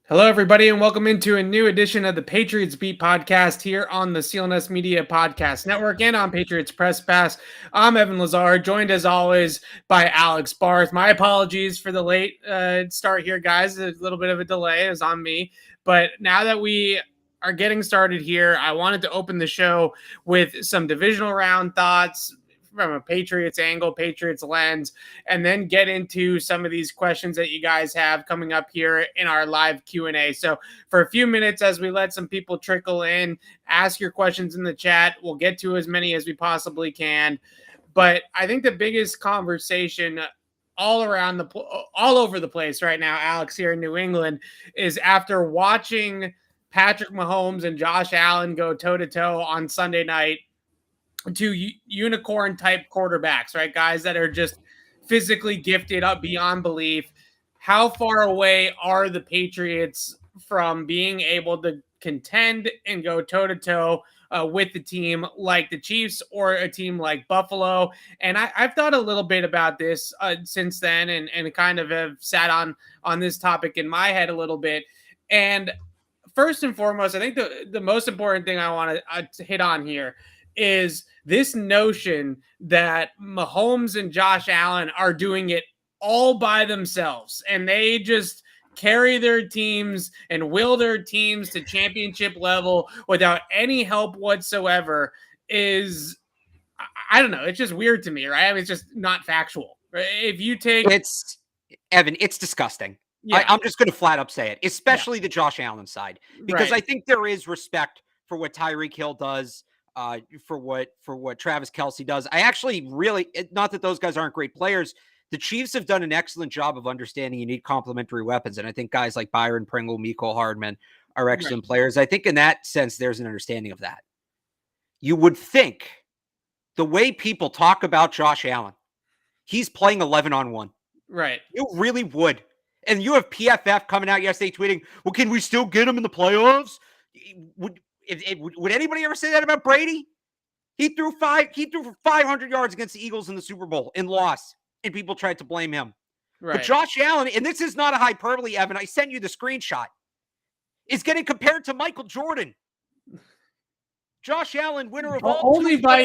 Hello, everybody, and welcome into a new edition of the Patriots Beat podcast here on the CLNS Media Podcast Network and on Patriots Press Pass. I'm Evan Lazar, joined as always by Alex Barth. My apologies for the late start here, guys. A little bit of a delay is on me. But now that we are getting started here, I wanted to open the show with some divisional round thoughts from a Patriots angle, Patriots lens, and then get into some of these questions that you guys have coming up here in our live Q&A. So for a few minutes, as we let some people trickle in, ask your questions in the chat. We'll get to as many as we possibly can. But I think the biggest conversation all over the place right now, Alex, here in New England, is after watching Patrick Mahomes and Josh Allen go toe-to-toe on Sunday night, to unicorn type quarterbacks, right? Guys that are just physically gifted up beyond belief. How far away are the Patriots from being able to contend and go toe to toe with the team like the Chiefs or a team like Buffalo? And I've thought a little bit about this since then, and kind of have sat on this topic in my head a little bit. And first and foremost, I think the most important thing I want to hit on here is this notion that Mahomes and Josh Allen are doing it all by themselves and they just carry their teams and will their teams to championship level without any help whatsoever is, I don't know, it's just weird to me, right? I mean, it's just not factual. Right? If you take Evan, it's disgusting. Yeah. I'm just going to flat up say it, especially the Josh Allen side, because I think there is respect for what Tyreek Hill does, for what Travis Kelce does. I actually really, not that those guys aren't great players. The Chiefs have done an excellent job of understanding you need complementary weapons. And I think guys like Byron Pringle, Mecole Hardman are excellent players. I think in that sense, there's an understanding of that. You would think the way people talk about Josh Allen, he's playing 11-on-1. Right. You really would. And you have PFF coming out yesterday tweeting, well, can we still get him in the playoffs? Would anybody ever say that about Brady? He threw for 500 yards against the Eagles in the Super Bowl and lost, and people tried to blame him. Right. But Josh Allen, and this is not a hyperbole, Evan, I sent you the screenshot, is getting compared to Michael Jordan. Josh Allen, winner of all only by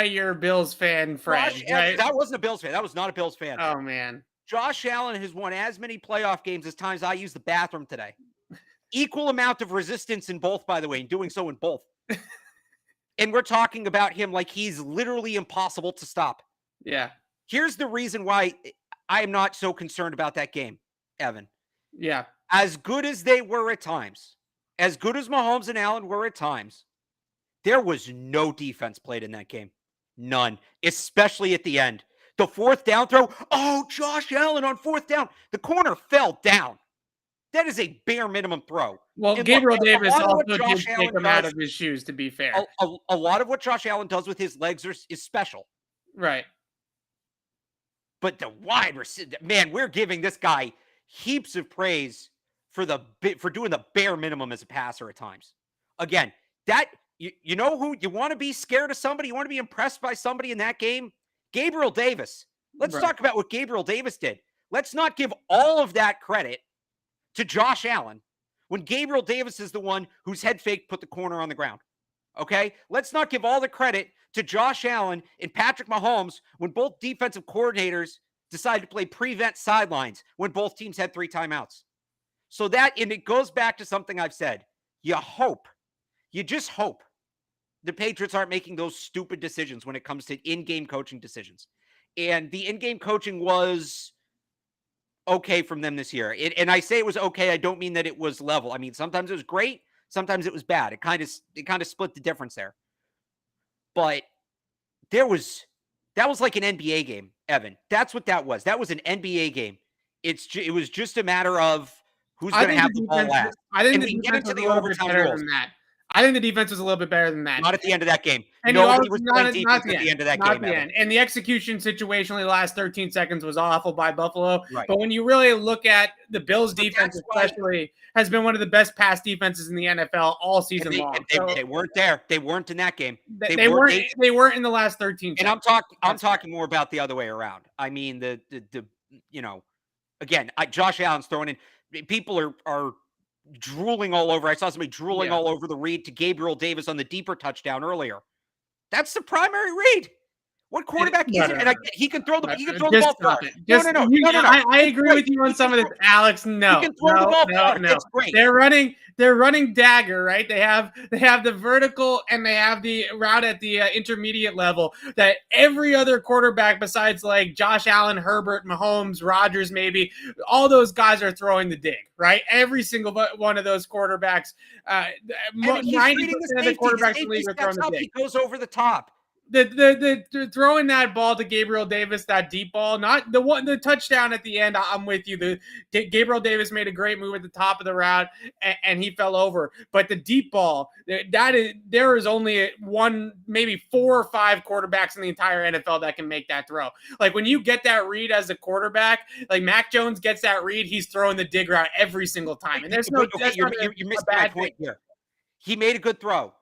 your Bills fan friend. Right? That wasn't a Bills fan. That was not a Bills fan. Oh man. Josh Allen has won as many playoff games as times I used the bathroom today. Equal amount of resistance in both, by the way, and doing so in both. And we're talking about him like he's literally impossible to stop. Yeah. Here's the reason why I am not so concerned about that game, Evan. Yeah. As good as they were at times, as good as Mahomes and Allen were at times, there was no defense played in that game. None, especially at the end. The fourth down throw, oh, Josh Allen on fourth down. The corner fell down. That is a bare minimum throw. Well, and Gabriel Davis also did take him out of his shoes, to be fair. A lot of what Josh Allen does with his legs is special. Right. But the wide receiver, man, we're giving this guy heaps of praise for doing the bare minimum as a passer at times. Again, that you know who you want to be scared of somebody, you want to be impressed by somebody in that game? Gabriel Davis. Let's talk about what Gabriel Davis did. Let's not give all of that credit to Josh Allen when Gabriel Davis is the one whose head fake put the corner on the ground. Okay? Let's not give all the credit to Josh Allen and Patrick Mahomes when both defensive coordinators decided to play prevent sidelines when both teams had 3 timeouts. So and it goes back to something I've said. You just hope the Patriots aren't making those stupid decisions when it comes to in-game coaching decisions. And the in-game coaching was okay from them this year. And I say it was okay. I don't mean that it was level. I mean, sometimes it was great. Sometimes it was bad. It kind of split the difference there. But that was like an NBA game, Evan. That's what that was. That was an NBA game. It was just a matter of who's going to have the ball last. I think the defense was a little bit better than that. I think the defense was a little bit better than that. Not at the end of that game. And nobody was playing defense at the end of that game. And the execution situationally, the last 13 seconds was awful by Buffalo. Right. But when you really look at the Bills' defense, especially, has been one of the best pass defenses in the NFL all season long. They weren't there. They weren't in that game. They weren't in the last 13 seconds. And I'm talking more about the other way around. I mean, again, Josh Allen's throwing in. people are drooling all over. I saw somebody drooling all over the read to Gabriel Davis on the deeper touchdown earlier. That's the primary read. What quarterback isn't? And he can throw the ball far. No. I agree with you on some of this, Alex. No, he can throw the ball far. It's great. They're running dagger, right? They have the vertical and they have the route at the intermediate level that every other quarterback besides like Josh Allen, Herbert, Mahomes, Rodgers, maybe all those guys are throwing the dig, right? Every single one of those quarterbacks, 90% of the quarterbacks in the league are throwing the dig. He goes over the top. The throwing that ball to Gabriel Davis, that deep ball, not the touchdown at the end. I'm with you. The Gabriel Davis made a great move at the top of the route and he fell over. But the deep ball, there is only maybe 4 or 5 quarterbacks in the entire NFL that can make that throw. Like when you get that read as a quarterback, like Mac Jones gets that read, he's throwing the dig route every single time. And there's you missed my point here. He made a good throw.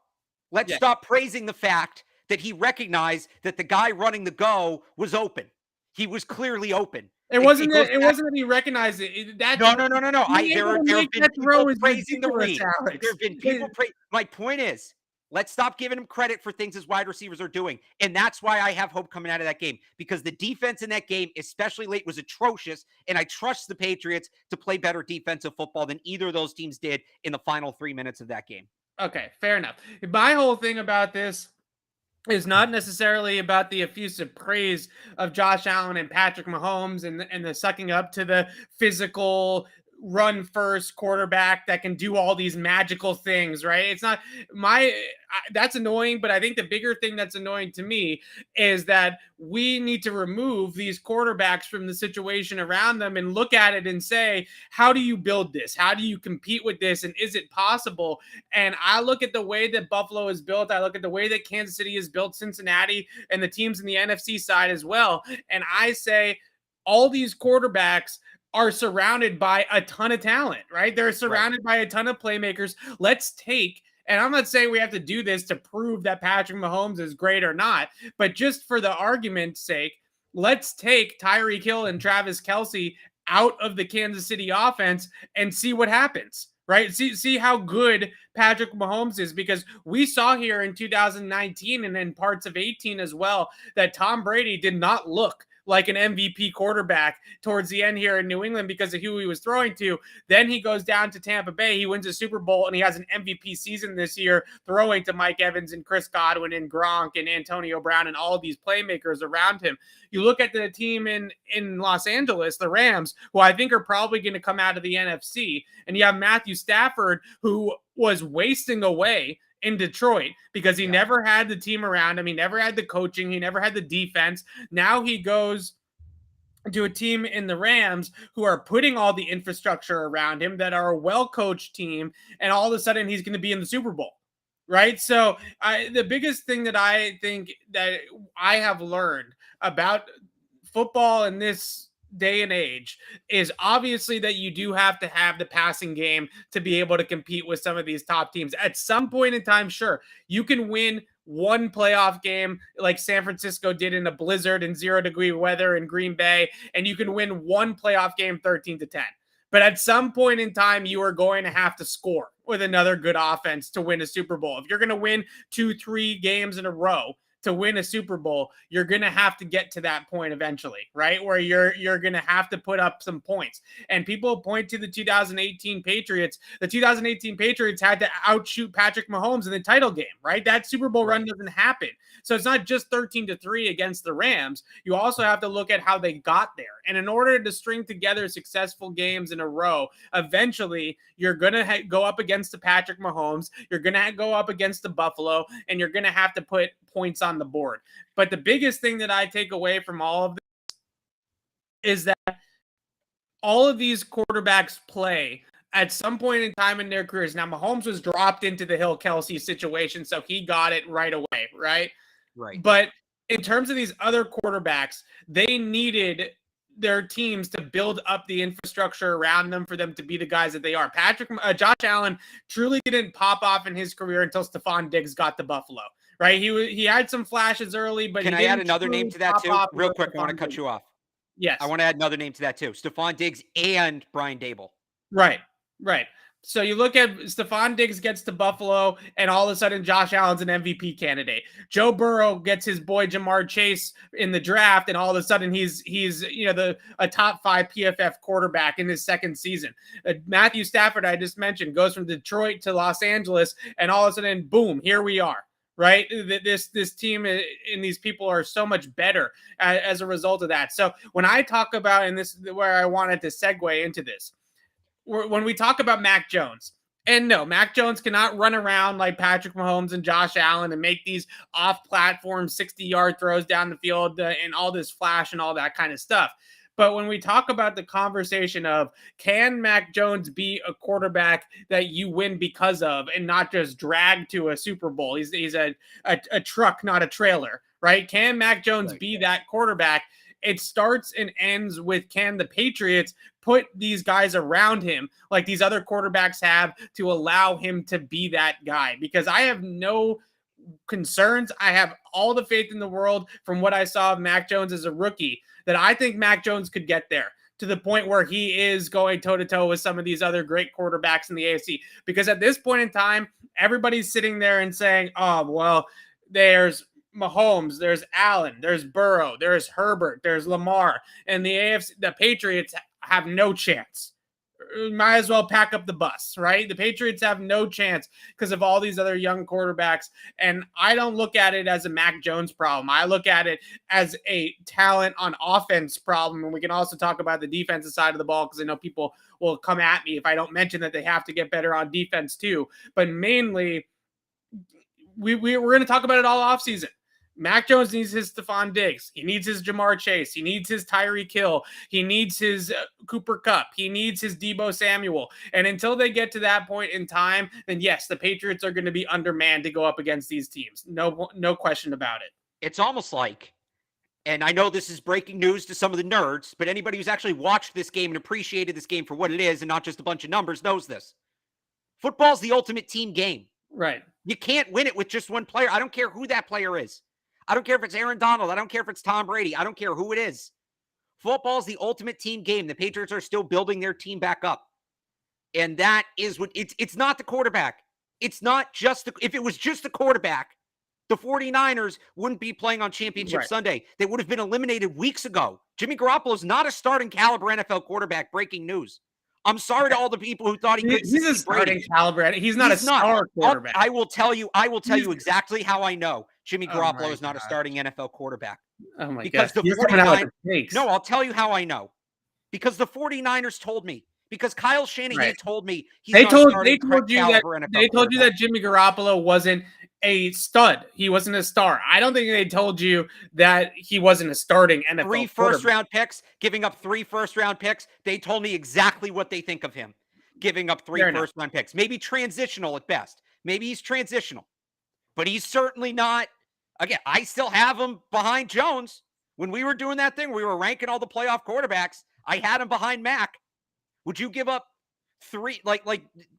Let's stop praising the fact that he recognized that the guy running the go was open. He was clearly open. It wasn't that he recognized it. No. There have been people praising the read. There have been people praising. My point is, let's stop giving him credit for things his wide receivers are doing. And that's why I have hope coming out of that game. Because the defense in that game, especially late, was atrocious. And I trust the Patriots to play better defensive football than either of those teams did in the final 3 minutes of that game. Okay, fair enough. My whole thing about this is not necessarily about the effusive praise of Josh Allen and Patrick Mahomes and the sucking up to the physical run first quarterback that can do all these magical things, right? It's not that's annoying, but I think the bigger thing that's annoying to me is that we need to remove these quarterbacks from the situation around them and look at it and say, how do you build this? How do you compete with this? And is it possible? And I look at the way that Buffalo is built. I look at the way that Kansas City is built, Cincinnati, and the teams in the NFC side as well. And I say all these quarterbacks are surrounded by a ton of talent, right? They're surrounded by a ton of playmakers. Let's take, and I'm not saying we have to do this to prove that Patrick Mahomes is great or not, but just for the argument's sake, let's take Tyreek Hill and Travis Kelce out of the Kansas City offense and see what happens, right? See how good Patrick Mahomes is, because we saw here in 2019 and in parts of 18 as well that Tom Brady did not look like an MVP quarterback towards the end here in New England because of who he was throwing to. Then he goes down to Tampa Bay. He wins a Super Bowl, and he has an MVP season this year throwing to Mike Evans and Chris Godwin and Gronk and Antonio Brown and all of these playmakers around him. You look at the team in Los Angeles, the Rams, who I think are probably going to come out of the NFC, and you have Matthew Stafford, who was wasting away in Detroit because he never had the team around him. He never had the coaching. He never had the defense. Now he goes to a team in the Rams who are putting all the infrastructure around him, that are a well-coached team, and all of a sudden he's going to be in the Super Bowl, right? So the biggest thing that I think that I have learned about football in this day and age is obviously that you do have to have the passing game to be able to compete with some of these top teams. At some point in time, sure, you can win one playoff game like San Francisco did in a blizzard and 0-degree weather in Green Bay, and you can win one playoff game 13-10. But at some point in time, you are going to have to score with another good offense to win a Super Bowl. If you're going to win 2-3 games in a row to win a Super Bowl, you're going to have to get to that point eventually, right? Where you're going to have to put up some points. And people point to the 2018 Patriots. The 2018 Patriots had to outshoot Patrick Mahomes in the title game, right? That Super Bowl run doesn't happen. So it's not just 13-3 against the Rams. You also have to look at how they got there. And in order to string together successful games in a row, eventually you're going to go up against the Patrick Mahomes. You're going to go up against the Buffalo, and you're going to have to put points on the board. But the biggest thing that I take away from all of this is that all of these quarterbacks play at some point in time in their careers. Now, Mahomes was dropped into the Hill-Kelce situation, so he got it right away, right? Right. But in terms of these other quarterbacks, they needed their teams to build up the infrastructure around them for them to be the guys that they are. Josh Allen truly didn't pop off in his career until Stephon Diggs got to Buffalo, right? He had some flashes early, but can I add another name to that too? Real quick, I want to cut you off. Yes. I want to add another name to that too. Stephon Diggs and Brian Dable. Right. So you look at Stephon Diggs gets to Buffalo, and all of a sudden Josh Allen's an MVP candidate. Joe Burrow gets his boy Jamar Chase in the draft, and all of a sudden he's a top 5 PFF quarterback in his second season. Matthew Stafford, I just mentioned, goes from Detroit to Los Angeles, and all of a sudden, boom, here we are. Right, this team and these people are so much better as a result of that. So when I talk about, and this is where I wanted to segue into this, when we talk about Mac Jones, and no, Mac Jones cannot run around like Patrick Mahomes and Josh Allen and make these off-platform 60-yard throws down the field and all this flash and all that kind of stuff. But when we talk about the conversation of, can Mac Jones be a quarterback that you win because of and not just drag to a Super Bowl? He's a truck, not a trailer, right? Can Mac Jones be that quarterback? It starts and ends with, can the Patriots put these guys around him like these other quarterbacks have to allow him to be that guy? Because I have no concerns. I have all the faith in the world from what I saw of Mac Jones as a rookie, that I think Mac Jones could get there to the point where he is going toe-to-toe with some of these other great quarterbacks in the AFC. Because at this point in time, everybody's sitting there and saying, oh, well, there's Mahomes, there's Allen, there's Burrow, there's Herbert, there's Lamar, and the Patriots have no chance. Might as well pack up the bus, right? The Patriots have no chance because of all these other young quarterbacks. And I don't look at it as a Mac Jones problem. I look at it as a talent on offense problem. And we can also talk about the defensive side of the ball, because I know people will come at me if I don't mention that they have to get better on defense too. But mainly, we're going to talk about it all offseason. Mac Jones needs his Stephon Diggs. He needs his Jamar Chase. He needs his Tyreek Hill. He needs his Cooper Kupp. He needs his Deebo Samuel. And until they get to that point in time, then yes, the Patriots are going to be undermanned to go up against these teams. No question about it. It's almost like, and I know this is breaking news to some of the nerds, but anybody who's actually watched this game and appreciated this game for what it is and not just a bunch of numbers knows this. Football's the ultimate team game. Right. You can't win it with just one player. I don't care who that player is. I don't care if it's Aaron Donald. I don't care if it's Tom Brady. I don't care who it is. Football is the ultimate team game. The Patriots are still building their team back up. And that is what it's not the quarterback. It's not just if it was just the quarterback, the 49ers wouldn't be playing on Championship Sunday. They would have been eliminated weeks ago. Jimmy Garoppolo is not a starting caliber NFL quarterback. Breaking news. I'm sorry to all the people who thought he's a starting caliber. He's not a star quarterback. I will tell you exactly how I know Jimmy Garoppolo is not a starting NFL quarterback. Oh my because God. The 49ers, no, I'll tell you how I know. Because the 49ers told me. Because Kyle Shanahan told me they told you that Jimmy Garoppolo wasn't a stud. He wasn't a star. I don't think they told you that he wasn't a starting NFL 3 first-round picks, giving up 3 first-round picks. They told me exactly what they think of him, giving up 3 first-round picks. Maybe transitional at best. Maybe he's transitional. But he's certainly not. Again, I still have him behind Jones. When we were doing that thing, we were ranking all the playoff quarterbacks. I had him behind Mac. Would you give up 3, like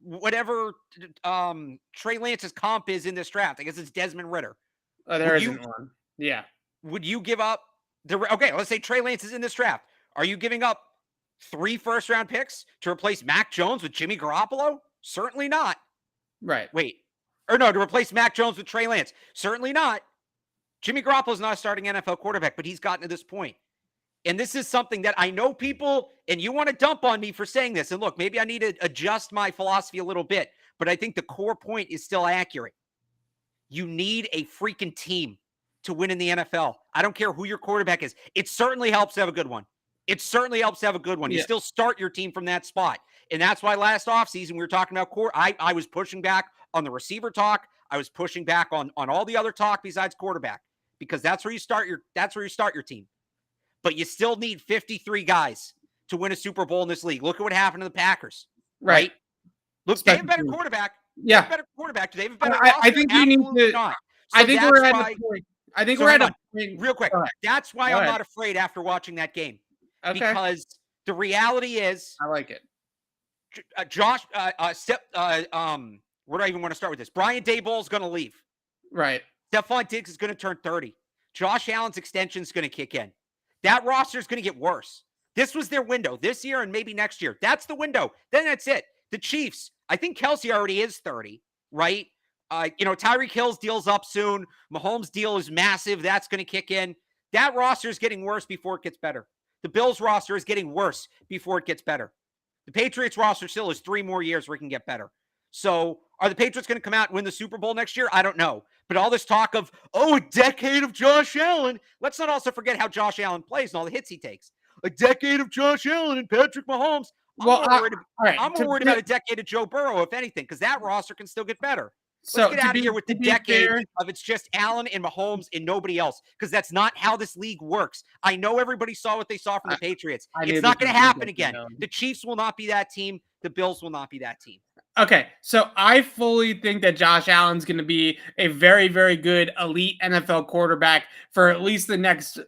whatever Trey Lance's comp is in this draft? I guess it's Desmond Ridder. Oh, there isn't one. Yeah. Would you give up okay, let's say Trey Lance is in this draft. Are you giving up 3 first-round picks to replace Mac Jones with Jimmy Garoppolo? Certainly not. Right. Wait. Or no, to replace Mac Jones with Trey Lance. Certainly not. Jimmy Garoppolo is not a starting NFL quarterback, but he's gotten to this point. And this is something that I know people, and you want to dump on me for saying this. And look, maybe I need to adjust my philosophy a little bit, but I think the core point is still accurate. You need a freaking team to win in the NFL. I don't care who your quarterback is. It certainly helps to have a good one. You still start your team from that spot. And that's why last offseason we were talking about I was pushing back on the receiver talk. I was pushing back on all the other talk besides quarterback, because that's where you start your team. But you still need 53 guys to win a Super Bowl in this league. Look at what happened to the Packers. Right? Look, they have a better quarterback. Yeah. They have a better quarterback. Do they have a better I think you need to. So I think we're at a point. I think we're at a point. Real quick. That's why I'm not afraid after watching that game. Okay. Because the reality is, I like it. Josh, where do I even want to start with this? Brian Daboll's going to leave. Right. Stephon Diggs is going to turn 30. Josh Allen's extension is going to kick in. That roster is going to get worse. This was their window this year and maybe next year. That's the window. Then that's it. The Chiefs, I think Kelsey already is 30, right? Tyreek Hill's deal's up soon. Mahomes' deal is massive. That's going to kick in. That roster is getting worse before it gets better. The Bills roster is getting worse before it gets better. The Patriots roster still is 3 more years where it can get better. So are the Patriots going to come out and win the Super Bowl next year? I don't know. But all this talk of, a decade of Josh Allen. Let's not also forget how Josh Allen plays and all the hits he takes. A decade of Josh Allen and Patrick Mahomes. I'm more worried about a decade of Joe Burrow, if anything, because that roster can still get better. Let's get out of here with the decade of it's just Allen and Mahomes and nobody else, because that's not how this league works. I know everybody saw what they saw from the Patriots. It's not going to happen again. The Chiefs will not be that team. The Bills will not be that team. Okay, so I fully think that Josh Allen's going to be a very, very good elite NFL quarterback for at least the next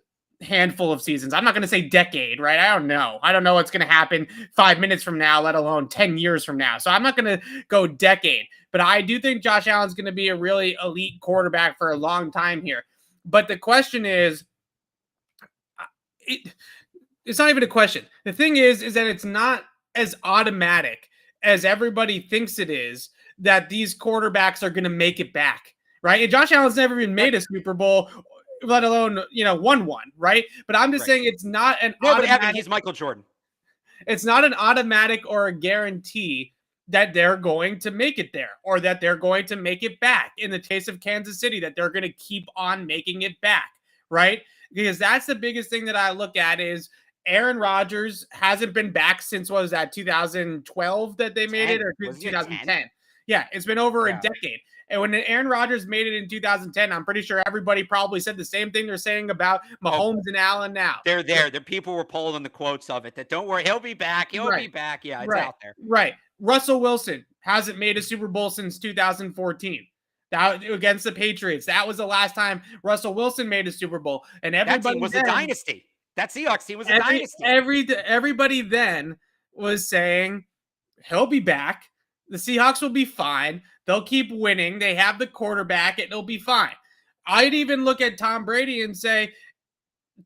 handful of seasons. I'm not going to say decade, right? I don't know. I don't know what's going to happen 5 minutes from now, let alone 10 years from now. So I'm not going to go decade, but I do think Josh Allen's going to be a really elite quarterback for a long time here. But the question is, it's not even a question. The thing is that it's not as automatic as everybody thinks it is that these quarterbacks are going to make it back, right? And Josh Allen's never even made a Super Bowl, let alone, won one, right? But I'm just saying it's not an automatic. He's Michael Jordan. It's not an automatic or a guarantee that they're going to make it there or that they're going to make it back. In the case of Kansas City, that they're going to keep on making it back, right? Because that's the biggest thing that I look at is Aaron Rodgers hasn't been back since, what was that, 2012 that they made it, or 2010? Yeah, it's been over a decade. And when Aaron Rodgers made it in 2010, I'm pretty sure everybody probably said the same thing they're saying about Mahomes and Allen now. They're there. The people were pulling the quotes of it that, don't worry, he'll be back. He'll be back. Yeah, it's out there. Right. Russell Wilson hasn't made a Super Bowl since 2014. That against the Patriots. That was the last time Russell Wilson made a Super Bowl. And everybody that team was a dynasty. That Seahawks team was a dynasty. Everybody then was saying he'll be back. The Seahawks will be fine. They'll keep winning. They have the quarterback. It'll be fine. I'd even look at Tom Brady and say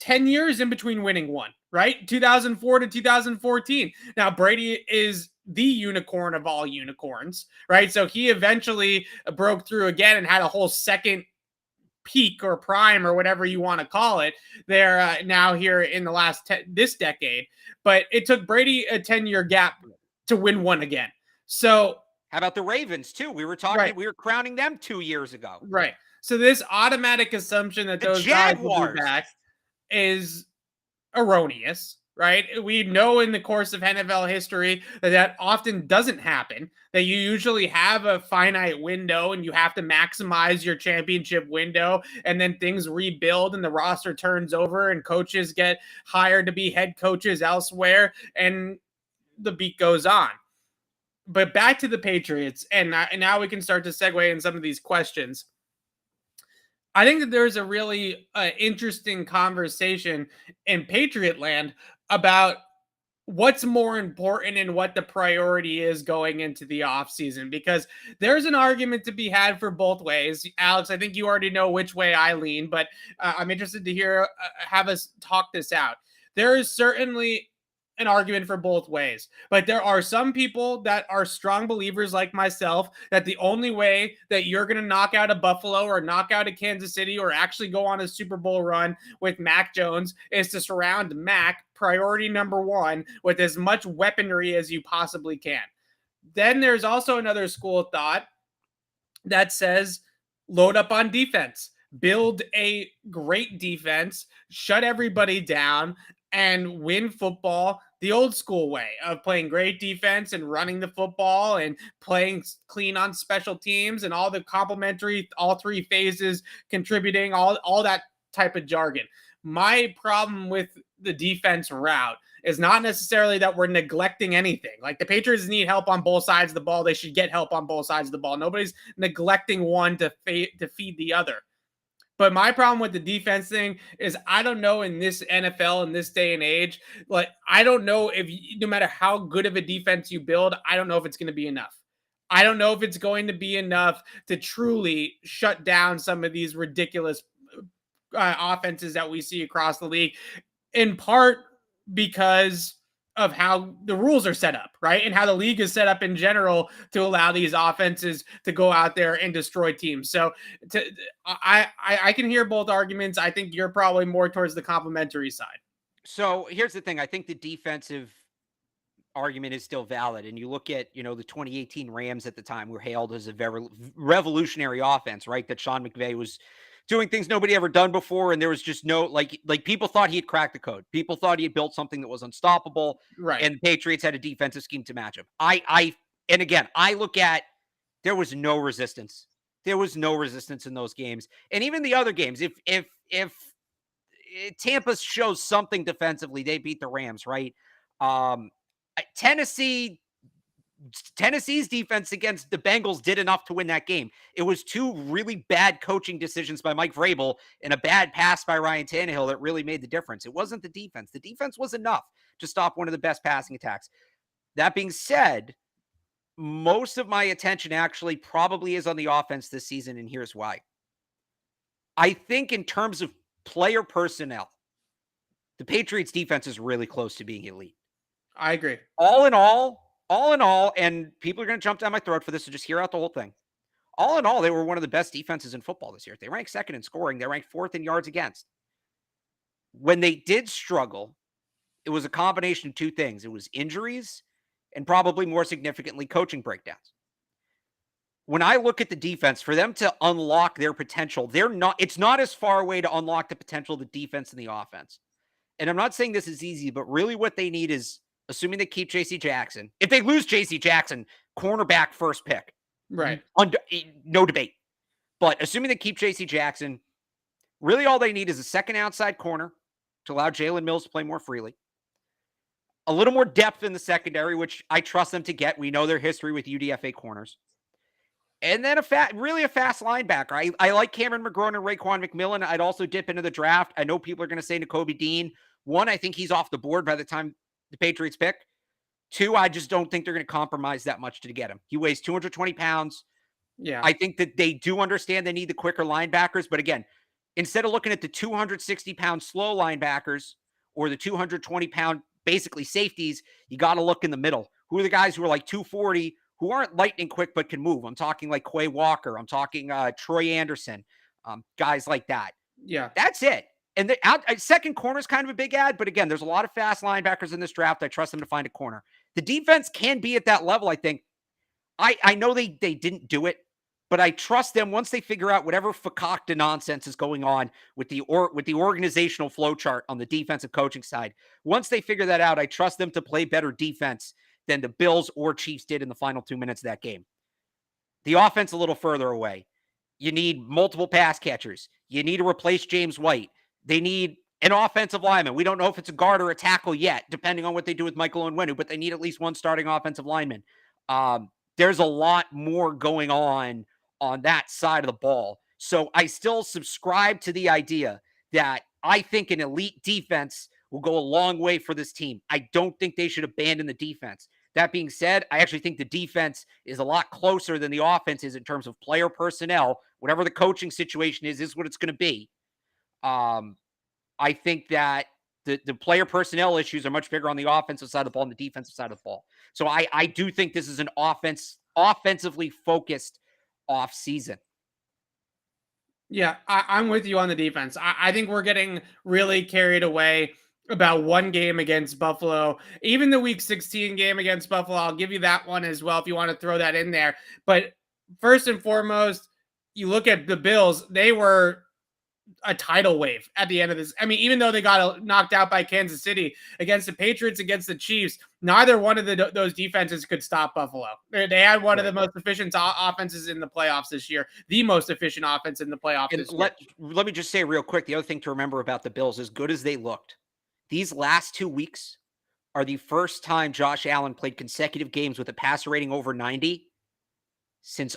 10 years in between winning one, right? 2004 to 2014. Now, Brady is the unicorn of all unicorns, right? So he eventually broke through again and had a whole second peak or prime or whatever you want to call it there now here in the last this decade. But it took Brady a 10-year gap to win one again. So how about the Ravens too? We were talking, we were crowning them 2 years ago. Right. So this automatic assumption that those guys will be back is erroneous, right? We know in the course of NFL history that often doesn't happen, that you usually have a finite window and you have to maximize your championship window, and then things rebuild and the roster turns over and coaches get hired to be head coaches elsewhere and the beat goes on. But back to the Patriots, and now we can start to segue in some of these questions. I think that there's a really interesting conversation in Patriot land about what's more important and what the priority is going into the offseason, because there's an argument to be had for both ways. Alex, I think you already know which way I lean, but I'm interested to have us talk this out. There is certainly an argument for both ways, but there are some people that are strong believers like myself that the only way that you're going to knock out a Buffalo or knock out a Kansas City or actually go on a Super Bowl run with Mac Jones is to surround Mac, priority number one, with as much weaponry as you possibly can. Then there's also another school of thought that says load up on defense, build a great defense, shut everybody down, and win football the old school way of playing great defense and running the football and playing clean on special teams and all the complementary, all three phases contributing, all that type of jargon. My problem with the defense route is not necessarily that we're neglecting anything. Like, the Patriots need help on both sides of the ball. They should get help on both sides of the ball. Nobody's neglecting one to feed the other. But my problem with the defense thing is I don't know in this NFL, in this day and age, like, I don't know if no matter how good of a defense you build, I don't know if it's going to be enough. I don't know if it's going to be enough to truly shut down some of these ridiculous offenses that we see across the league. In part because of how the rules are set up, right? And how the league is set up in general to allow these offenses to go out there and destroy teams. So I can hear both arguments. I think you're probably more towards the complimentary side. So here's the thing. I think the defensive argument is still valid. And you look at, the 2018 Rams at the time were hailed as a very revolutionary offense, right? That Sean McVay was doing things nobody ever done before. And there was just no, like people thought he had cracked the code. People thought he had built something that was unstoppable. Right. And the Patriots had a defensive scheme to match him. And again, I look at, there was no resistance. There was no resistance in those games. And even the other games, if Tampa shows something defensively, they beat the Rams, right? Tennessee's defense against the Bengals did enough to win that game. It was two really bad coaching decisions by Mike Vrabel and a bad pass by Ryan Tannehill that really made the difference. It wasn't the defense. The defense was enough to stop one of the best passing attacks. That being said, most of my attention actually probably is on the offense this season, and here's why. I think in terms of player personnel, the Patriots defense is really close to being elite. I agree. All in all, and people are going to jump down my throat for this, so just hear out the whole thing. All in all, they were one of the best defenses in football this year. They ranked second in scoring. They ranked fourth in yards against. When they did struggle, it was a combination of two things. It was injuries and probably more significantly coaching breakdowns. When I look at the defense, for them to unlock their potential, it's not as far away to unlock the potential of the defense and the offense. And I'm not saying this is easy, but really what they need is, assuming they keep J.C. Jackson. If they lose J.C. Jackson, cornerback first pick. Right. No debate. But assuming they keep J.C. Jackson, really all they need is a second outside corner to allow Jalen Mills to play more freely. A little more depth in the secondary, which I trust them to get. We know their history with UDFA corners. And then a fast linebacker. I like Cameron McGrone and Raekwon McMillan. I'd also dip into the draft. I know people are going to say Nakobe Dean. One, I think he's off the board by the time the Patriots pick. Two, I just don't think they're going to compromise that much to get him. He weighs 220 pounds. Yeah. I think that they do understand they need the quicker linebackers. But again, instead of looking at the 260-pound slow linebackers or the 220-pound basically safeties, you got to look in the middle. Who are the guys who are like 240, who aren't lightning quick but can move? I'm talking like Quay Walker. I'm talking Troy Anderson, guys like that. Yeah. That's it. And the second corner is kind of a big ad, but again, there's a lot of fast linebackers in this draft. I trust them to find a corner. The defense can be at that level, I think. I know they didn't do it, but I trust them once they figure out whatever fakakta nonsense is going on with the organizational flow chart on the defensive coaching side. Once they figure that out, I trust them to play better defense than the Bills or Chiefs did in the final 2 minutes of that game. The offense a little further away. You need multiple pass catchers. You need to replace James White. They need an offensive lineman. We don't know if it's a guard or a tackle yet, depending on what they do with Michael Onwenu, but they need at least one starting offensive lineman. There's a lot more going on that side of the ball. So I still subscribe to the idea that I think an elite defense will go a long way for this team. I don't think they should abandon the defense. That being said, I actually think the defense is a lot closer than the offense is in terms of player personnel. Whatever the coaching situation is what it's going to be. I think that the player personnel issues are much bigger on the offensive side of the ball than the defensive side of the ball. So I do think this is an offensively focused off season. Yeah, I'm with you on the defense. I think we're getting really carried away about one game against Buffalo. Even the week 16 game against Buffalo, I'll give you that one as well if you want to throw that in there. But first and foremost, you look at the Bills, they were a tidal wave at the end of this. I mean, even though they got knocked out by Kansas City, against the Patriots, against the Chiefs, neither one of those defenses could stop Buffalo. They had one of the most efficient offenses in the playoffs this year, the most efficient offense in the playoffs this year. Let me just say real quick, the other thing to remember about the Bills, as good as they looked, these last 2 weeks are the first time Josh Allen played consecutive games with a passer rating over 90 since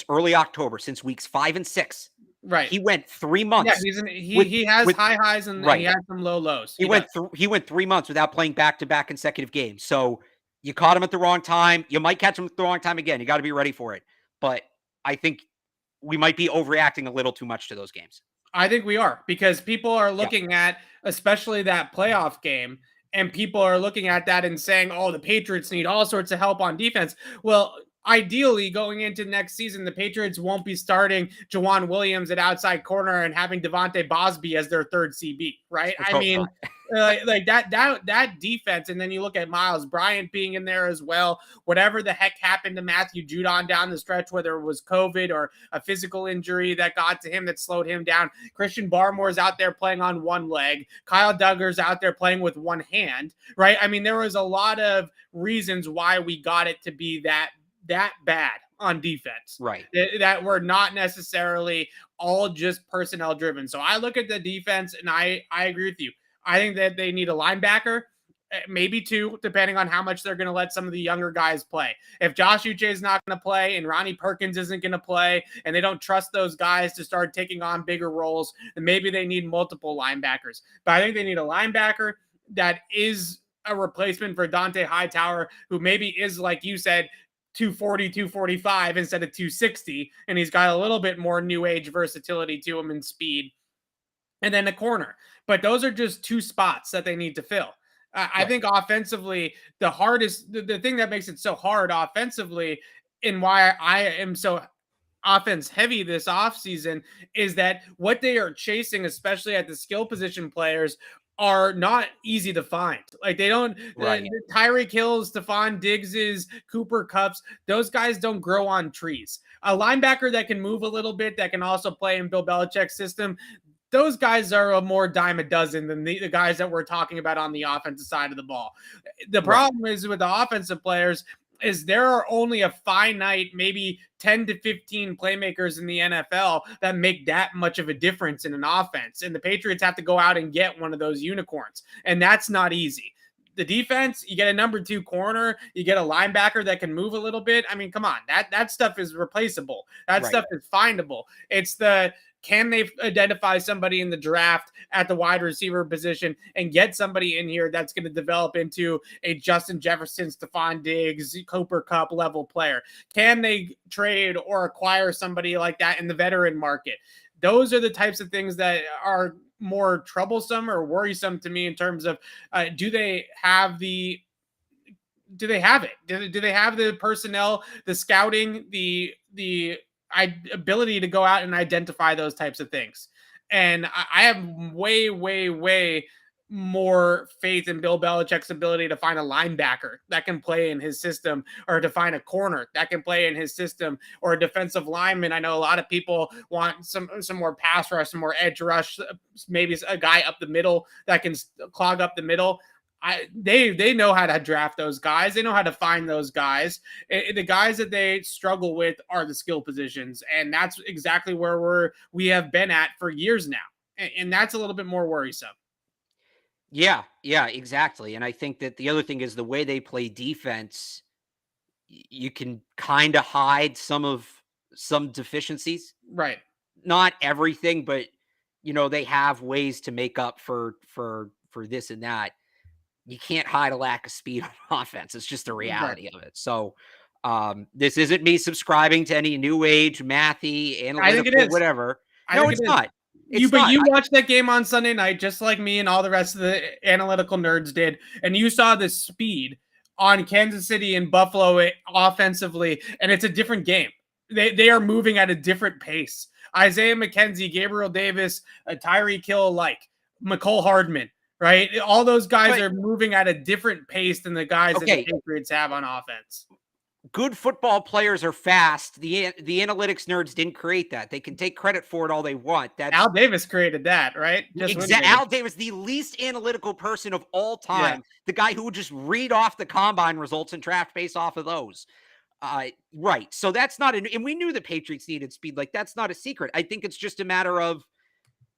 early October, since weeks 5 and 6. Right. He went 3 months. Yeah, he has high highs and he has some low lows. He went 3 months without playing back-to-back consecutive games. So you caught him at the wrong time. You might catch him at the wrong time again. You got to be ready for it. But I think we might be overreacting a little too much to those games. I think we are, because people are looking at especially that playoff game, and people are looking at that and saying, "Oh, the Patriots need all sorts of help on defense." Well, ideally, going into next season, the Patriots won't be starting Jawan Williams at outside corner and having Devontae Bosby as their third CB, right? Let's I hope mean, not. like that defense, and then you look at Miles Bryant being in there as well. Whatever the heck happened to Matthew Judon down the stretch, whether it was COVID or a physical injury that got to him that slowed him down. Christian Barmore's out there playing on one leg. Kyle Duggar's out there playing with one hand, right? I mean, there was a lot of reasons why we got it to be that bad on defense, Right. that were not necessarily all just personnel driven. So I look at the defense and I agree with you. I think that they need a linebacker, maybe two, depending on how much they're going to let some of the younger guys play. If Josh Uche is not going to play and Ronnie Perkins isn't going to play, and they don't trust those guys to start taking on bigger roles, then maybe they need multiple linebackers. But I think they need a linebacker that is a replacement for Dante Hightower, who maybe is, like you said, 240, 245 instead of 260, and he's got a little bit more new age versatility to him and speed. And then the corner. But those are just two spots that they need to fill. I think offensively, the thing that makes it so hard offensively, and why I am so offense heavy this offseason, is that what they are chasing, especially at the skill position players, are not easy to find. Like they don't, Right. Tyreek Hills, Stephon Diggses, Cooper Kupps, those guys don't grow on trees. A linebacker that can move a little bit, that can also play in Bill Belichick's system, those guys are a more dime a dozen than the guys that we're talking about on the offensive side of the ball. The problem is with the offensive players is there are only a finite, maybe 10 to 15 playmakers in the NFL that make that much of a difference in an offense. And the Patriots have to go out and get one of those unicorns. And that's not easy. The defense, you get a number 2 corner, you get a linebacker that can move a little bit. I mean, come on, that stuff is replaceable. That stuff is findable. It's can they identify somebody in the draft at the wide receiver position and get somebody in here that's going to develop into a Justin Jefferson, Stephon Diggs, Cooper Kupp level player? Can they trade or acquire somebody like that in the veteran market? Those are the types of things that are more troublesome or worrisome to me in terms of do they have it? Do they have the personnel, the scouting, the ability to go out and identify those types of things? And I have way, way, way more faith in Bill Belichick's ability to find a linebacker that can play in his system, or to find a corner that can play in his system, or a defensive lineman. I know a lot of people want some more pass rush, some more edge rush, maybe a guy up the middle that can clog up the middle. They know how to draft those guys. They know how to find those guys. The guys that they struggle with are the skill positions, and that's exactly where we have been at for years now, and that's a little bit more worrisome. Yeah, exactly. And I think that the other thing is the way they play defense, you can kind of hide some deficiencies. Right. Not everything, but they have ways to make up for this and that. You can't hide a lack of speed on offense. It's just the reality of it. So this isn't me subscribing to any new age mathy analytical, I think it is. Whatever. No, it's not. You watched that game on Sunday night, just like me and all the rest of the analytical nerds did, and you saw the speed on Kansas City and Buffalo offensively, and it's a different game. They are moving at a different pace. Isaiah McKenzie, Gabriel Davis, Tyreek Hill, McCole Hardman, right? All those guys are moving at a different pace than the guys that the Patriots have on offense. Good football players are fast. The analytics nerds didn't create that. They can take credit for it all they want. Al Davis created that, right? Exactly. Al Davis, the least analytical person of all time. Yeah. The guy who would just read off the combine results and draft based off of those. Right. So that's not and we knew the Patriots needed speed. That's not a secret. I think it's just a matter of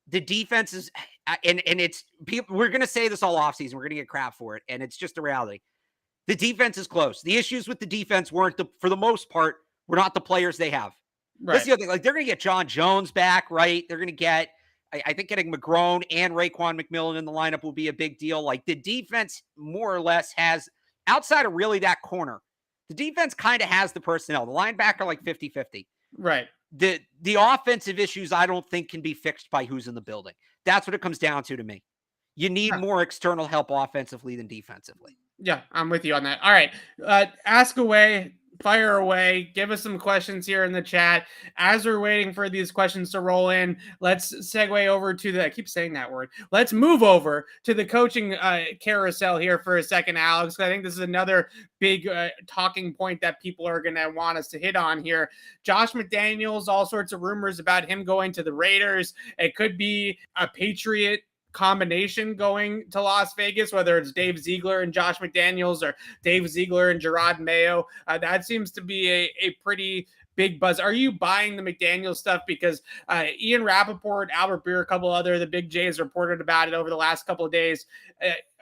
the defense is, and it's people. We're going to say this all offseason. We're going to get crap for it, and it's just a reality. The defense is close. The issues with the defense weren't for the most part, were not the players they have. Right. That's the other thing. They're going to get John Jones back, right? They're going to get, I think getting McGrone and Raekwon McMillan in the lineup will be a big deal. The defense more or less has, outside of really that corner, the defense kind of has the personnel. The linebacker 50-50. Right. the offensive issues I don't think can be fixed by who's in the building. That's what it comes down to me. You need more external help offensively than defensively. Yeah, I'm with you on that. All right. Ask away, fire away. Give us some questions here in the chat. As we're waiting for these questions to roll in, let's segue over to I keep saying that word. Let's move over to the coaching carousel here for a second, Alex. I think this is another big talking point that people are going to want us to hit on here. Josh McDaniels, all sorts of rumors about him going to the Raiders. It could be a Patriot combination going to Las Vegas, whether it's Dave Ziegler and Josh McDaniels or Dave Ziegler and Gerard Mayo. That seems to be a pretty big buzz. Are you buying the McDaniels stuff? Because Ian Rappaport, Albert Breer, a couple other the big J's reported about it over the last couple of days.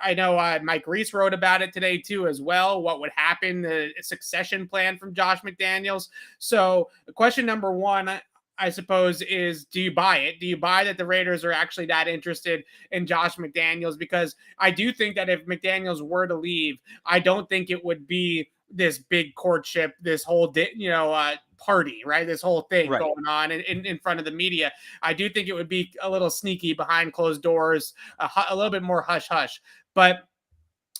I know Mike Reese wrote about it today too as well. What would happen, the succession plan from Josh McDaniels. So question number one, I suppose, is do you buy it? Do you buy that the Raiders are actually that interested in Josh McDaniels? Because I do think that if McDaniels were to leave, I don't think it would be this big courtship, this whole, party, right? This whole thing going on in front of the media. I do think it would be a little sneaky behind closed doors, a little bit more hush hush. But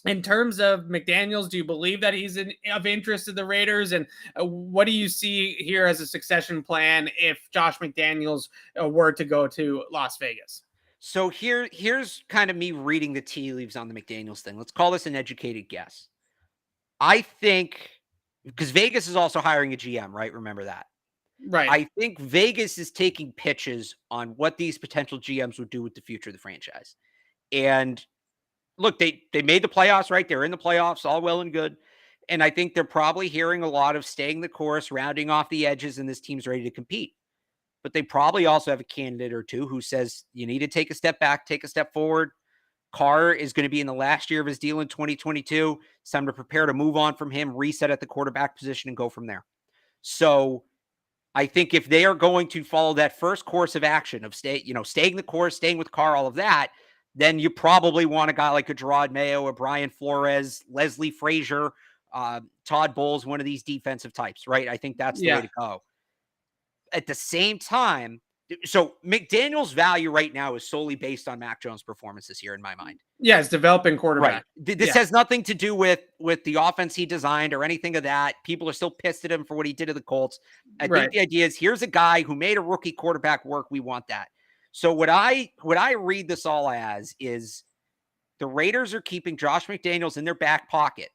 in terms of McDaniels, do you believe that he's of interest to the Raiders? And what do you see here as a succession plan if Josh McDaniels were to go to Las Vegas? So here's kind of me reading the tea leaves on the McDaniels thing. Let's call this an educated guess. I think, because Vegas is also hiring a GM, right? Remember that. Right. I think Vegas is taking pitches on what these potential GMs would do with the future of the franchise. And look, they made the playoffs, right? They're in the playoffs, all well and good. And I think they're probably hearing a lot of staying the course, rounding off the edges, and this team's ready to compete. But they probably also have a candidate or two who says you need to take a step back, take a step forward. Carr is going to be in the last year of his deal in 2022. It's time to prepare to move on from him, reset at the quarterback position, and go from there. So I think if they are going to follow that first course of action of staying the course, staying with Carr, all of that, then you probably want a guy like a Gerard Mayo or Brian Flores, Leslie Frazier, Todd Bowles, one of these defensive types, right? I think that's the way to go. At the same time, so McDaniel's value right now is solely based on Mac Jones' performance this year in my mind. Yeah, it's developing quarterback. Right. This has nothing to do with the offense he designed or anything of that. People are still pissed at him for what he did to the Colts. I think the idea is here's a guy who made a rookie quarterback work. We want that. So what I read this all as is the Raiders are keeping Josh McDaniels in their back pocket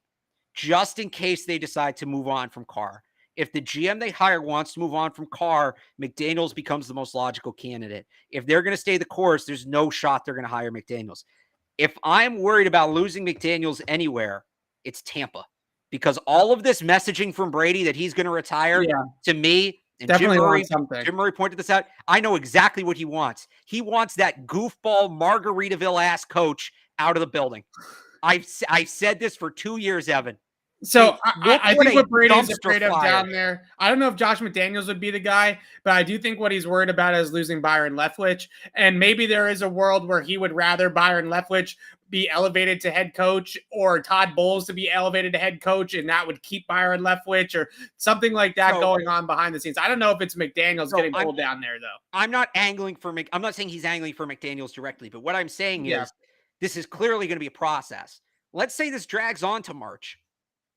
just in case they decide to move on from Carr. If the GM they hire wants to move on from Carr, McDaniels becomes the most logical candidate. If they're going to stay the course, there's no shot they're going to hire McDaniels. If I'm worried about losing McDaniels anywhere, it's Tampa. Because all of this messaging from Brady that he's going to retire, to me, and definitely Jim Murray pointed this out, I know exactly what he wants. He wants that goofball Margaritaville-ass coach out of the building. I've said this for 2 years, Evan. So I think what Brady's afraid of down there, I don't know if Josh McDaniels would be the guy, but I do think what he's worried about is losing Byron Leftwich. And maybe there is a world where he would rather Byron Leftwich be elevated to head coach or Todd Bowles to be elevated to head coach, and that would keep Byron Leftwich or something like that going on behind the scenes. I don't know if it's McDaniels getting pulled down there, though. I'm not angling for I'm not saying he's angling for McDaniels directly, but what I'm saying is this is clearly going to be a process. Let's say this drags on to March.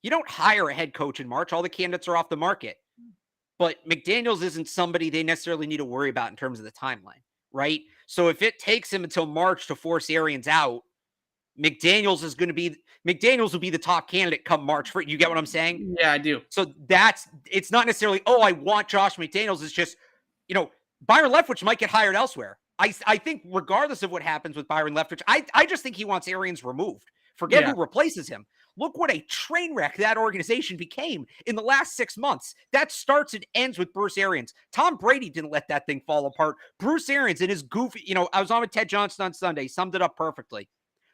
You don't hire a head coach in March. All the candidates are off the market. But McDaniels isn't somebody they necessarily need to worry about in terms of the timeline, right? So if it takes him until March to force Arians out, McDaniels will be the top candidate come March. You get what I'm saying? Yeah, I do. So it's not necessarily, I want Josh McDaniels. It's just, Byron Leftwich might get hired elsewhere. I think regardless of what happens with Byron Leftwich, I just think he wants Arians removed. Forget who replaces him. Look what a train wreck that organization became in the last 6 months. That starts and ends with Bruce Arians. Tom Brady didn't let that thing fall apart. Bruce Arians and his goofy, I was on with Ted Johnson on Sunday, summed it up perfectly.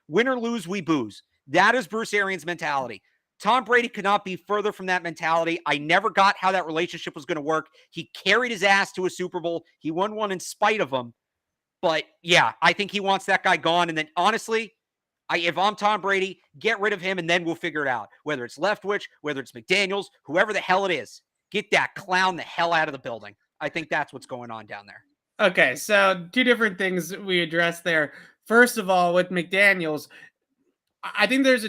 Win or lose, we booze. That is Bruce Arians' mentality. Tom Brady could not be further from that mentality. I never got how that relationship was going to work. He carried his ass to a Super Bowl. He won one in spite of him. But yeah, I think he wants that guy gone. And then honestly, if I'm Tom Brady, get rid of him and then we'll figure it out. Whether it's Leftwich, whether it's McDaniels, whoever the hell it is, get that clown the hell out of the building. I think that's what's going on down there. Okay, so two different things we addressed there. First of all, with McDaniels, I think there's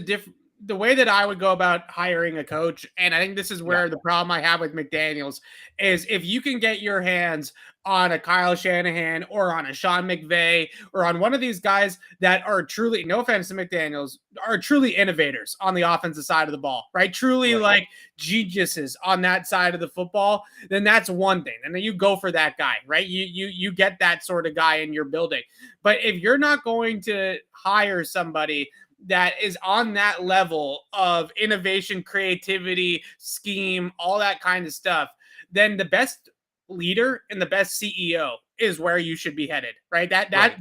the way that I would go about hiring a coach, and I think this is where the problem I have with McDaniels is if you can get your hands on a Kyle Shanahan or on a Sean McVay or on one of these guys that are truly, no offense to McDaniels, are truly innovators on the offensive side of the ball, right? Truly like geniuses on that side of the football, then that's one thing. And then you go for that guy, right? You get that sort of guy in your building. But if you're not going to hire somebody that is on that level of innovation, creativity, scheme, all that kind of stuff, then the best leader and the best CEO is where you should be headed, right?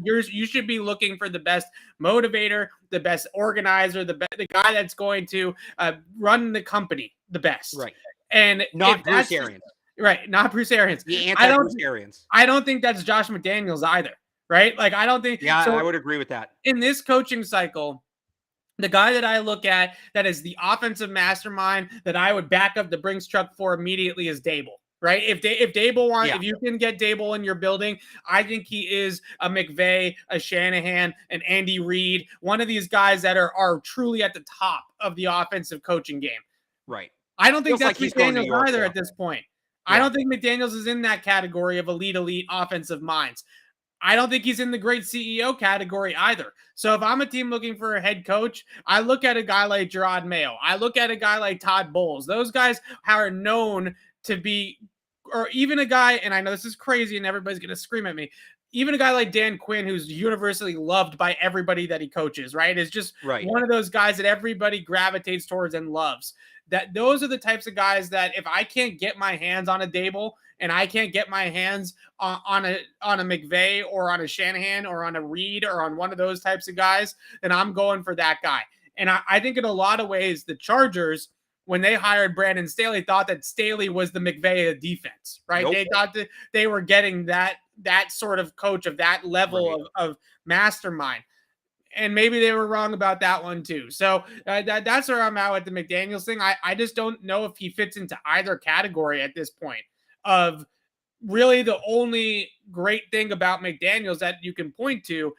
You should be looking for the best motivator, the best organizer, the guy that's going to run the company the best, right? And not Bruce Arians, right? Not Bruce Arians. The anti-Bruce Arians. I don't think that's Josh McDaniels either, right? Like I don't think. Yeah, so I would agree with that. In this coaching cycle, the guy that I look at that is the offensive mastermind that I would back up the Brinks truck for immediately is Dable, right? If Dable if you can get Dable in your building, I think he is a McVay, a Shanahan, an Andy Reid, one of these guys that are truly at the top of the offensive coaching game. Right. I don't think that's McDaniels either at this point. I don't think McDaniels is in that category of elite offensive minds. I don't think he's in the great CEO category either. So if I'm a team looking for a head coach, I look at a guy like Gerard Mayo. I look at a guy like Todd Bowles. Those guys are known to be, or even a guy, and I know this is crazy and everybody's going to scream at me, even a guy like Dan Quinn, who's universally loved by everybody that he coaches, right? Is just one of those guys that everybody gravitates towards and loves. That those are the types of guys that if I can't get my hands on a Dable and I can't get my hands on a McVay or on a Shanahan or on a Reid or on one of those types of guys, then I'm going for that guy. And I think in a lot of ways, the Chargers, when they hired Brandon Staley, thought that Staley was the McVay of defense, right? Nope. They thought that they were getting that sort of coach of that level of mastermind. And maybe they were wrong about that one too. So that's where I'm at with the McDaniels thing. I just don't know if he fits into either category at this point. Of really the only great thing about McDaniels that you can point to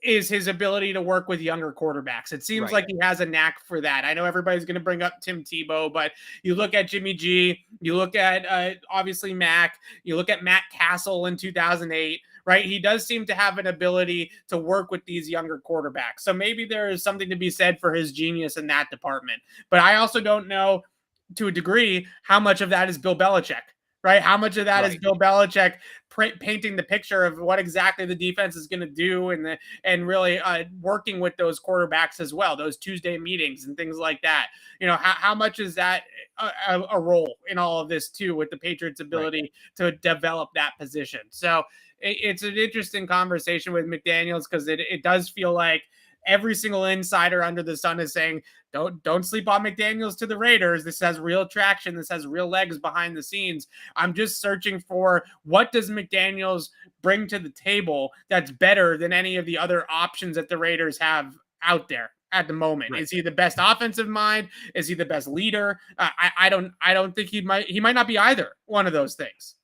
is his ability to work with younger quarterbacks. It seems like he has a knack for that. I know everybody's going to bring up Tim Tebow, but you look at Jimmy G, you look at obviously Mac, you look at Matt Castle in 2008, right? He does seem to have an ability to work with these younger quarterbacks. So maybe there is something to be said for his genius in that department. But I also don't know to a degree how much of that is Bill Belichick. Right? How much of that is Bill Belichick painting the picture of what exactly the defense is going to do and really working with those quarterbacks as well, those Tuesday meetings and things like that. You know, how much is that a role in all of this too with the Patriots' ability to develop that position? So it's an interesting conversation with McDaniels because it does feel like every single insider under the sun is saying, don't sleep on McDaniels to the Raiders. This has real traction. This has real legs behind the scenes. I'm just searching for what does McDaniels bring to the table that's better than any of the other options that the Raiders have out there at the moment. Is he the best offensive mind? Is he the best leader? I don't think he might not be either one of those things.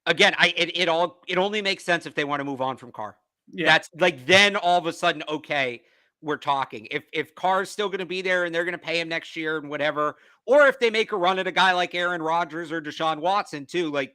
Again, it only makes sense if they want to move on from Carr. That's like, then all of a sudden, okay, we're talking. If Carr's still going to be there and they're going to pay him next year and whatever, or if they make a run at a guy like Aaron Rodgers or Deshaun Watson too, like,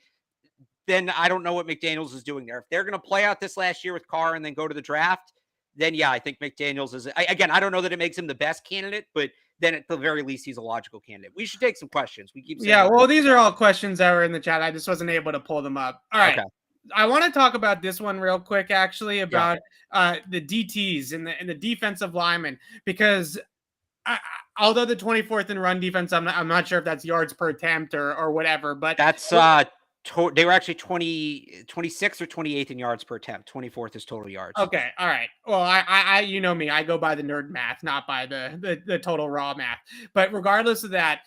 then I don't know what McDaniels is doing there. If they're going to play out this last year with Carr and then go to the draft, then I think McDaniels is, again, I don't know that it makes him the best candidate, but then at the very least, he's a logical candidate. We should take some questions. We keep saying well, these are all questions that were in the chat. I just wasn't able to pull them up. All right. Okay. I want to talk about this one real quick, actually, about the DTs and the defensive linemen, because although the 24th in run defense, I'm not sure if that's yards per attempt or whatever, but that's they were actually 26th or 28th in yards per attempt. 24th is total yards. Okay, all right. Well, I you know me, I go by the nerd math, not by the total raw math. But regardless of that,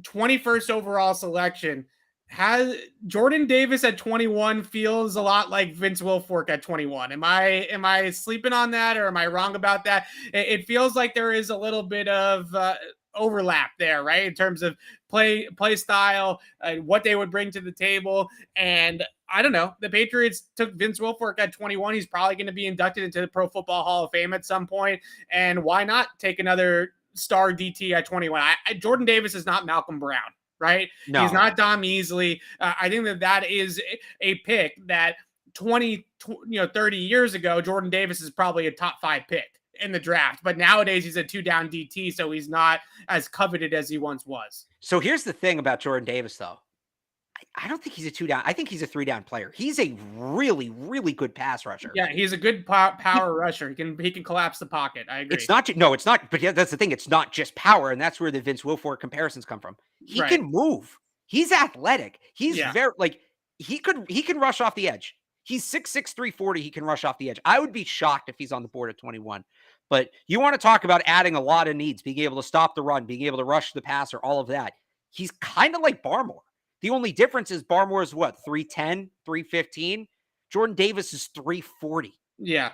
21st overall selection. Has Jordan Davis at 21 feels a lot like Vince Wilfork at 21. Am I sleeping on that, or am I wrong about that? It feels like there is a little bit of overlap there, right? In terms of play style, what they would bring to the table. And I don't know. The Patriots took Vince Wilfork at 21. He's probably going to be inducted into the Pro Football Hall of Fame at some point. And why not take another star DT at 21? Jordan Davis is not Malcolm Brown, right? No. He's not Dom Easley. I think that is a pick that 30 years ago, Jordan Davis is probably a top 5 pick in the draft. But nowadays he's a 2-down DT, so he's not as coveted as he once was. So here's the thing about Jordan Davis, though. I don't think he's a 2-down. I think he's a 3-down player. He's a really, really good pass rusher. Yeah, he's a good power rusher. He can collapse the pocket. I agree. It's not. No, it's not. But yeah, that's the thing. It's not just power, and that's where the Vince Wilfork comparisons come from. He can move. He's athletic. He's very he can rush off the edge. He's 6'6", 340. He can rush off the edge. I would be shocked if he's on the board at 21. But you want to talk about adding a lot of needs, being able to stop the run, being able to rush the passer, all of that. He's kind of like Barmore. The only difference is Barmore is what, 310, 315? Jordan Davis is 340. Yeah.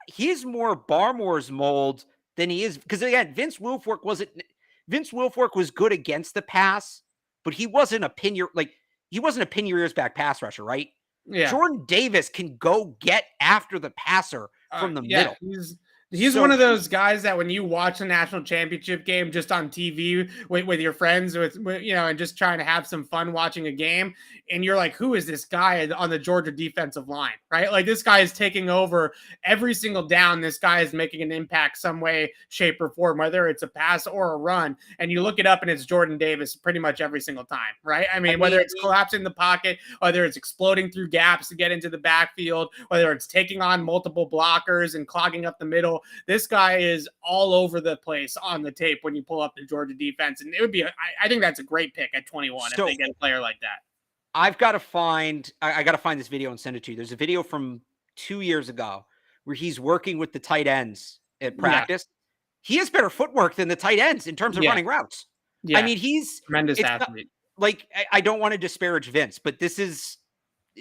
He's more Barmore's mold than he is, because again, Vince Wilfork was good against the pass, but he wasn't a pin your ears back pass rusher, right? Yeah. Jordan Davis can go get after the passer from the middle. He's one of those guys that when you watch a national championship game just on TV with your friends, and just trying to have some fun watching a game, and you're like, who is this guy on the Georgia defensive line, right? Like, this guy is taking over every single down. This guy is making an impact some way, shape, or form, whether it's a pass or a run. And you look it up and it's Jordan Davis pretty much every single time, right? I mean, whether it's collapsing the pocket, whether it's exploding through gaps to get into the backfield, whether it's taking on multiple blockers and clogging up the middle, this guy is all over the place on the tape when you pull up the Georgia defense. And it would be, I think that's a great pick at 21 if they get a player like that. I got to find this video and send it to you. There's a video from 2 years ago where he's working with the tight ends at practice. He has better footwork than the tight ends in terms of running routes. I mean, he's tremendous athlete. I don't want to disparage Vince, but this is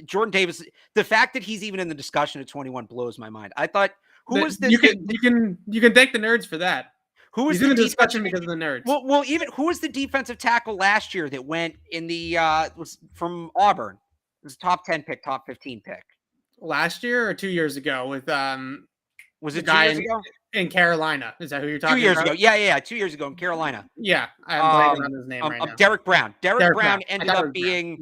Jordan Davis. The fact that he's even in the discussion at 21 blows my mind. I thought, who was this? You can thank the nerds for that. Who was in the discussion because of the nerds? Well, even who was the defensive tackle last year that went in the was from Auburn? It was top 10 pick, top 15 pick. Last year or 2 years ago with was it 2 years ago? In Carolina? Is that who you're talking about? 2 years ago. Yeah, 2 years ago in Carolina. Yeah, I'm blanking on his name right now. Derek Brown. Derek Brown ended up being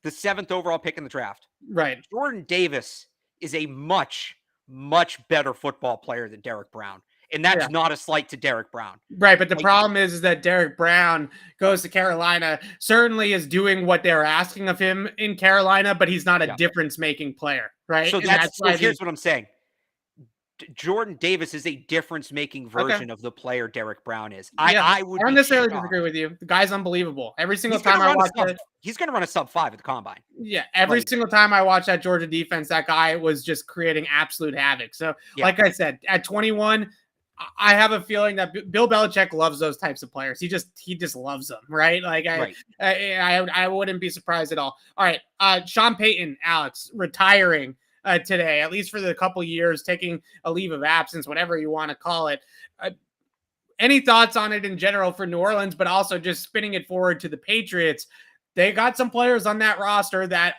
the 7th overall pick in the draft. Right. Jordan Davis is a much, much better football player than Derek Brown. And that's not a slight to Derek Brown. Right, but the problem is that Derek Brown goes to Carolina, certainly is doing what they're asking of him in Carolina, but he's not a difference-making player, right? So here's what I'm saying. Jordan Davis is a difference-making version of the player Derek Brown is. I don't necessarily disagree with you. The guy's unbelievable. Every single time I watch it, he's going to run a sub 5 at the combine. Yeah, every single time I watch that Georgia defense, that guy was just creating absolute havoc. So, like I said, at 21, I have a feeling that Bill Belichick loves those types of players. He just loves them, right? Like I wouldn't be surprised at all. All right, Sean Payton, Alex, retiring today, at least for the couple years, taking a leave of absence, whatever you want to call it. Any thoughts on it in general for New Orleans, but also just spinning it forward to the Patriots? They got some players on that roster that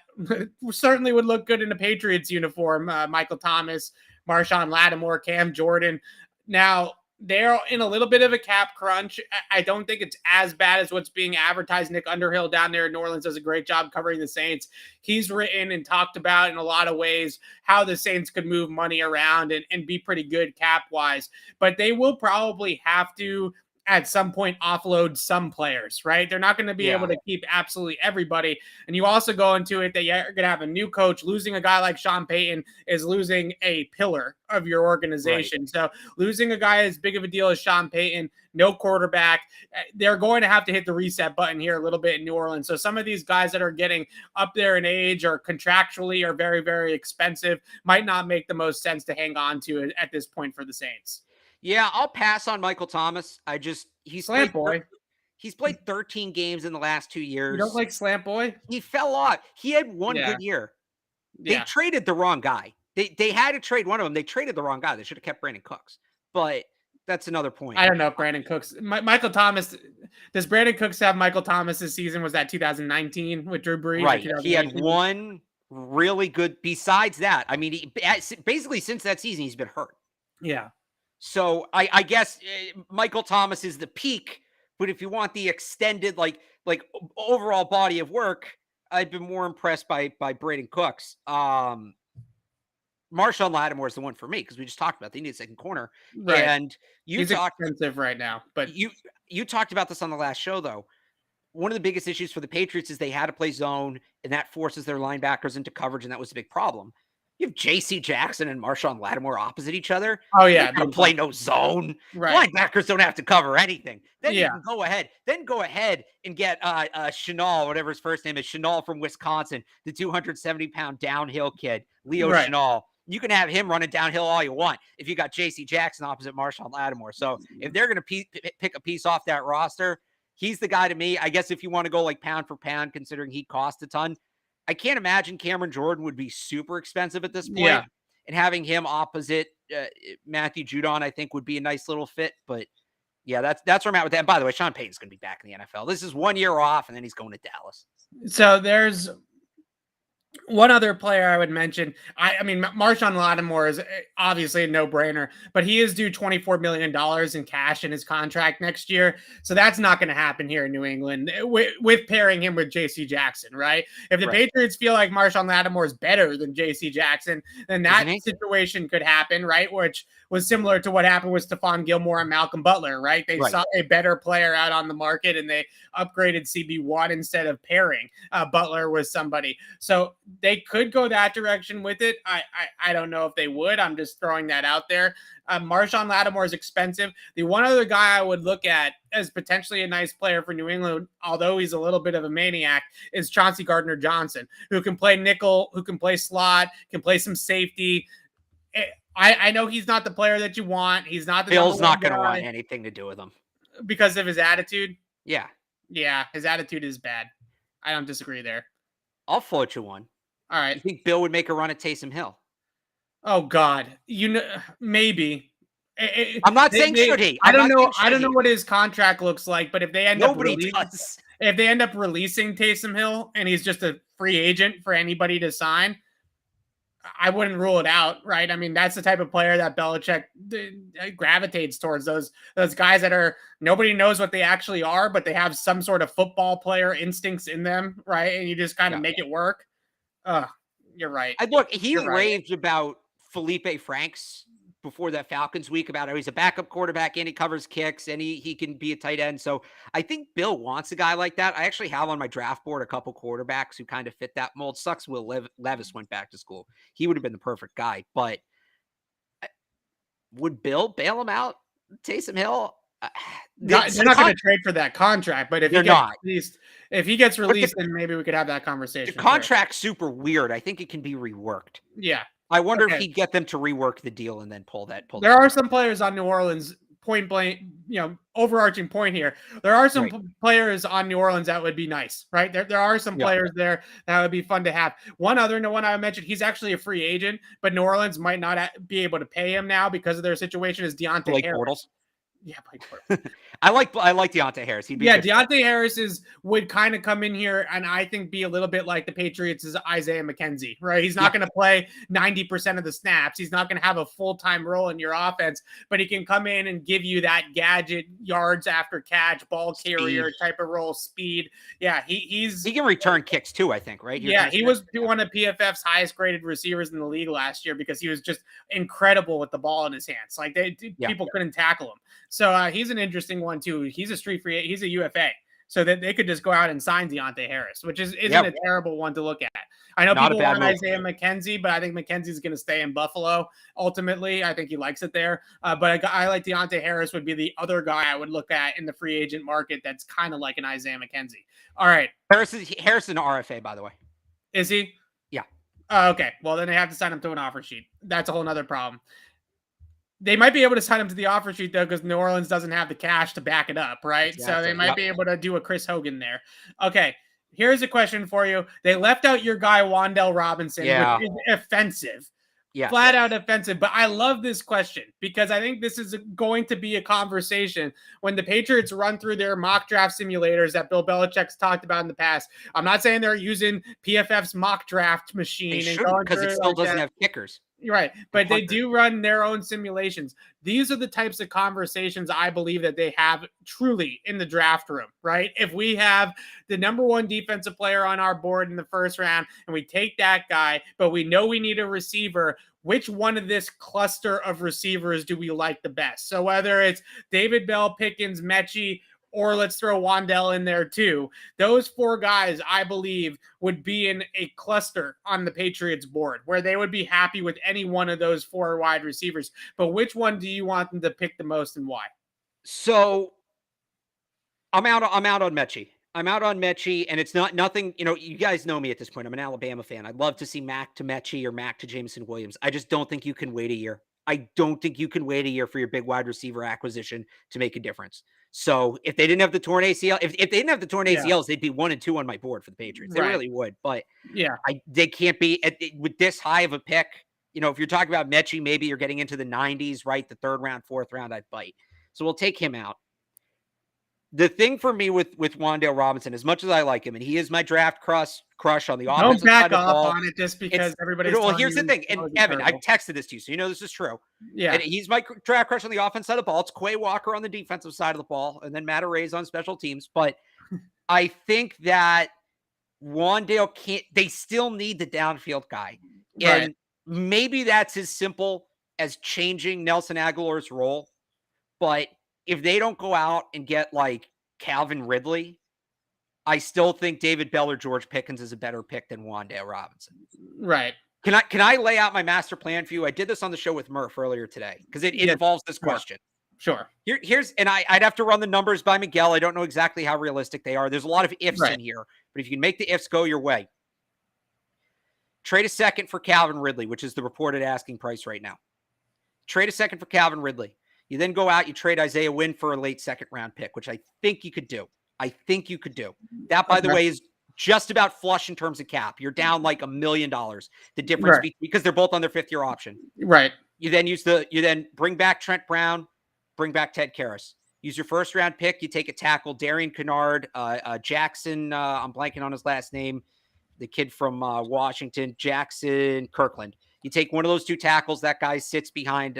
certainly would look good in a Patriots uniform. Michael Thomas, Marshawn Lattimore, Cam Jordan. Now, they're in a little bit of a cap crunch. I don't think it's as bad as what's being advertised. Nick Underhill down there in New Orleans does a great job covering the Saints. He's written and talked about in a lot of ways how the Saints could move money around and be pretty good cap-wise. But they will probably have to, at some point, offload some players, right? They're not going to be able to keep absolutely everybody. And you also go into it that you're going to have a new coach. Losing a guy like Sean Payton is losing a pillar of your organization. Right. So losing a guy as big of a deal as Sean Payton, no quarterback, they're going to have to hit the reset button here a little bit in New Orleans. So some of these guys that are getting up there in age or contractually are very, very expensive might not make the most sense to hang on to at this point for the Saints. Yeah, I'll pass on Michael Thomas. He's Slant Boy. He's played 13 games in the last 2 years. You don't like Slant Boy? He fell off. He had one good year. They traded the wrong guy. They had to trade one of them. They traded the wrong guy. They should have kept Brandon Cooks. But That's another point. I don't know if Brandon Cooks, Michael Thomas. Does Brandon Cooks have Michael Thomas's season? Was that 2019 with Drew Brees? Right. He had one really good. Besides that, I mean, basically since that season, he's been hurt. Yeah. So I guess Michael Thomas is the peak, but if you want the extended like overall body of work, I've been more impressed by Brandon Cooks. Marshawn Lattimore is the one for me because we just talked about they need a second corner, right. And he's expensive right now. But you talked about this on the last show though. One of the biggest issues for the Patriots is they had to play zone, and that forces their linebackers into coverage, and that was a big problem. You have J.C. Jackson and Marshawn Lattimore opposite each other. Oh yeah, they don't play no zone. Right. Linebackers don't have to cover anything. Then you can go ahead. Then go ahead and get Chenal, whatever his first name is, Chenal from Wisconsin, the 270-pound downhill kid, Leo Chenal. You can have him running downhill all you want if you got J.C. Jackson opposite Marshawn Lattimore. So if they're going to pick a piece off that roster, he's the guy to me. I guess if you want to go like pound for pound, considering he cost a ton, I can't imagine Cameron Jordan would be super expensive at this point. Yeah. And having him opposite Matthew Judon, I think would be a nice little fit. But yeah, that's where I'm at with that. And by the way, Sean Payton's going to be back in the NFL. This is 1 year off, and then he's going to Dallas. So there's one other player I would mention. I mean, Marshawn Lattimore is obviously a no-brainer, but he is due $24 million in cash in his contract next year. So that's not going to happen here in New England with pairing him with J.C. Jackson, right? If the Patriots feel like Marshawn Lattimore is better than J.C. Jackson, then that situation could happen, right? Which was similar to what happened with Stephon Gilmore and Malcolm Butler, right? They saw a better player out on the market, and they upgraded CB1 instead of pairing Butler with somebody. So they could go that direction with it. I don't know if they would. I'm just throwing that out there. Marshawn Lattimore is expensive. The one other guy I would look at as potentially a nice player for New England, although he's a little bit of a maniac, is Chauncey Gardner-Johnson, who can play nickel, who can play slot, can play some safety. I know he's not the player that you want. He's not the Bill's not going to want anything to do with him because of his attitude. Yeah, his attitude is bad. I don't disagree there. I'll float you one. All right. You think Bill would make a run at Taysom Hill? Oh God, maybe. I'm not saying should he. I don't know. I don't know what his contract looks like, but if they end up releasing Taysom Hill and he's just a free agent for anybody to sign, I wouldn't rule it out, right? I mean, that's the type of player that Belichick gravitates towards. Those guys that are nobody knows what they actually are, but they have some sort of football player instincts in them, right? And you just kind of make it work. You're right. He raved about Felipe Franks before that Falcons week about how he's a backup quarterback and he covers kicks and he can be a tight end. So I think Bill wants a guy like that. I actually have on my draft board a couple quarterbacks who kind of fit that mold. Sucks Will Levis went back to school. He would have been the perfect guy. But would Bill bail him out? Taysom Hill? They're not going to trade for that contract, but if he gets released, then maybe we could have that conversation. The contract's super weird. I think it can be reworked. Yeah. I wonder if he'd get them to rework the deal and then pull that. There are some players on New Orleans, point blank, overarching point here. There are some players on New Orleans that would be nice, right? There are some players there that would be fun to have. One I mentioned, he's actually a free agent, but New Orleans might not be able to pay him now because of their situation, is Deontay Harris. Bortles. Yeah, Blake Bortles. I like Deontay Harris. Deontay Harris would kind of come in here and I think be a little bit like the Patriots' Isaiah McKenzie, right? He's not going to play 90% of the snaps. He's not going to have a full-time role in your offense, but he can come in and give you that gadget yards after catch, ball carrier type of role, speed. Yeah, he can return kicks too, I think, right? He was one of PFF's highest graded receivers in the league last year because he was just incredible with the ball in his hands. Like people couldn't tackle him. So he's an interesting one too. He's a street free. He's a UFA, so that they could just go out and sign Deontay Harris, which isn't a terrible one to look at. I know people want Isaiah McKenzie, but I think McKenzie's going to stay in Buffalo. Ultimately, I think he likes it there. But I like Deontay Harris would be the other guy I would look at in the free agent market. That's kind of like an Isaiah McKenzie. All right, Harris is an RFA, by the way. Is he? Yeah. Okay. Well, then they have to sign him to an offer sheet. That's a whole nother problem. They might be able to sign him to the offer sheet, though, because New Orleans doesn't have the cash to back it up, right? Exactly. So they might be able to do a Chris Hogan there. Okay, here's a question for you. They left out your guy, Wan'Dale Robinson, which is offensive. Yes. Flat out offensive. But I love this question because I think this is going to be a conversation when the Patriots run through their mock draft simulators that Bill Belichick's talked about in the past. I'm not saying they're using PFF's mock draft machine They and shouldn't, going because through it it still like doesn't that. have kickers. Right. But they punters. do run their own simulations. These are the types of conversations I believe that they have truly in the draft room, right? If we have the number one defensive player on our board in the first round and we take that guy, but we know we need a receiver, which one of this cluster of receivers do we like the best? So whether it's David Bell, Pickens, Mechie, or let's throw Wandell in there too. Those four guys, I believe, would be in a cluster on the Patriots board where they would be happy with any one of those four wide receivers. But which one do you want them to pick the most and why? So I'm out on Mechie. I'm out on Mechie, and it's nothing. You guys know me at this point. I'm an Alabama fan. I'd love to see Mac to Mechie or Mac to Jameson Williams. I just don't think you can wait a year. I don't think you can wait a year for your big wide receiver acquisition to make a difference. So if they didn't have the torn ACL, if they didn't have the torn ACLs, they'd be 1 and 2 on my board for the Patriots. They really would. But they can't be with this high of a pick. If you're talking about Mechie, maybe you're getting into the 90s, right? The 3rd round, 4th round, I'd bite. So we'll take him out. The thing for me with Wandale Robinson, as much as I like him, and he is my draft crush on the offensive side of the ball. Don't back up on it just because everybody's. Well, here's the thing, and Evan, I texted this to you, so you know this is true. Yeah, and he's my draft crush on the offensive side of the ball. It's Quay Walker on the defensive side of the ball, and then Matt Arrays on special teams. But I think that Wandale can't. They still need the downfield guy, and maybe that's as simple as changing Nelson Aguilar's role, but if they don't go out and get like Calvin Ridley, I still think David Bell or George Pickens is a better pick than Wandale Robinson. Right. Can I lay out my master plan for you? I did this on the show with Murph earlier today because it involves this question. Sure. I'd have to run the numbers by Miguel. I don't know exactly how realistic they are. There's a lot of ifs in here, but if you can make the ifs go your way, trade a second for Calvin Ridley, which is the reported asking price right now. Trade a second for Calvin Ridley. You then go out, you trade Isaiah Wynn for a late 2nd round pick, which I think you could do. That, by the way, is just about flush in terms of cap. You're down like $1 million. The difference because they're both on their 5th year option. Right. You then bring back Trent Brown, bring back Ted Karras. Use your 1st round pick. You take a tackle, Darian Kennard, Jackson. I'm blanking on his last name. The kid from Washington, Jackson Kirkland. You take one of those 2 tackles. That guy sits behind.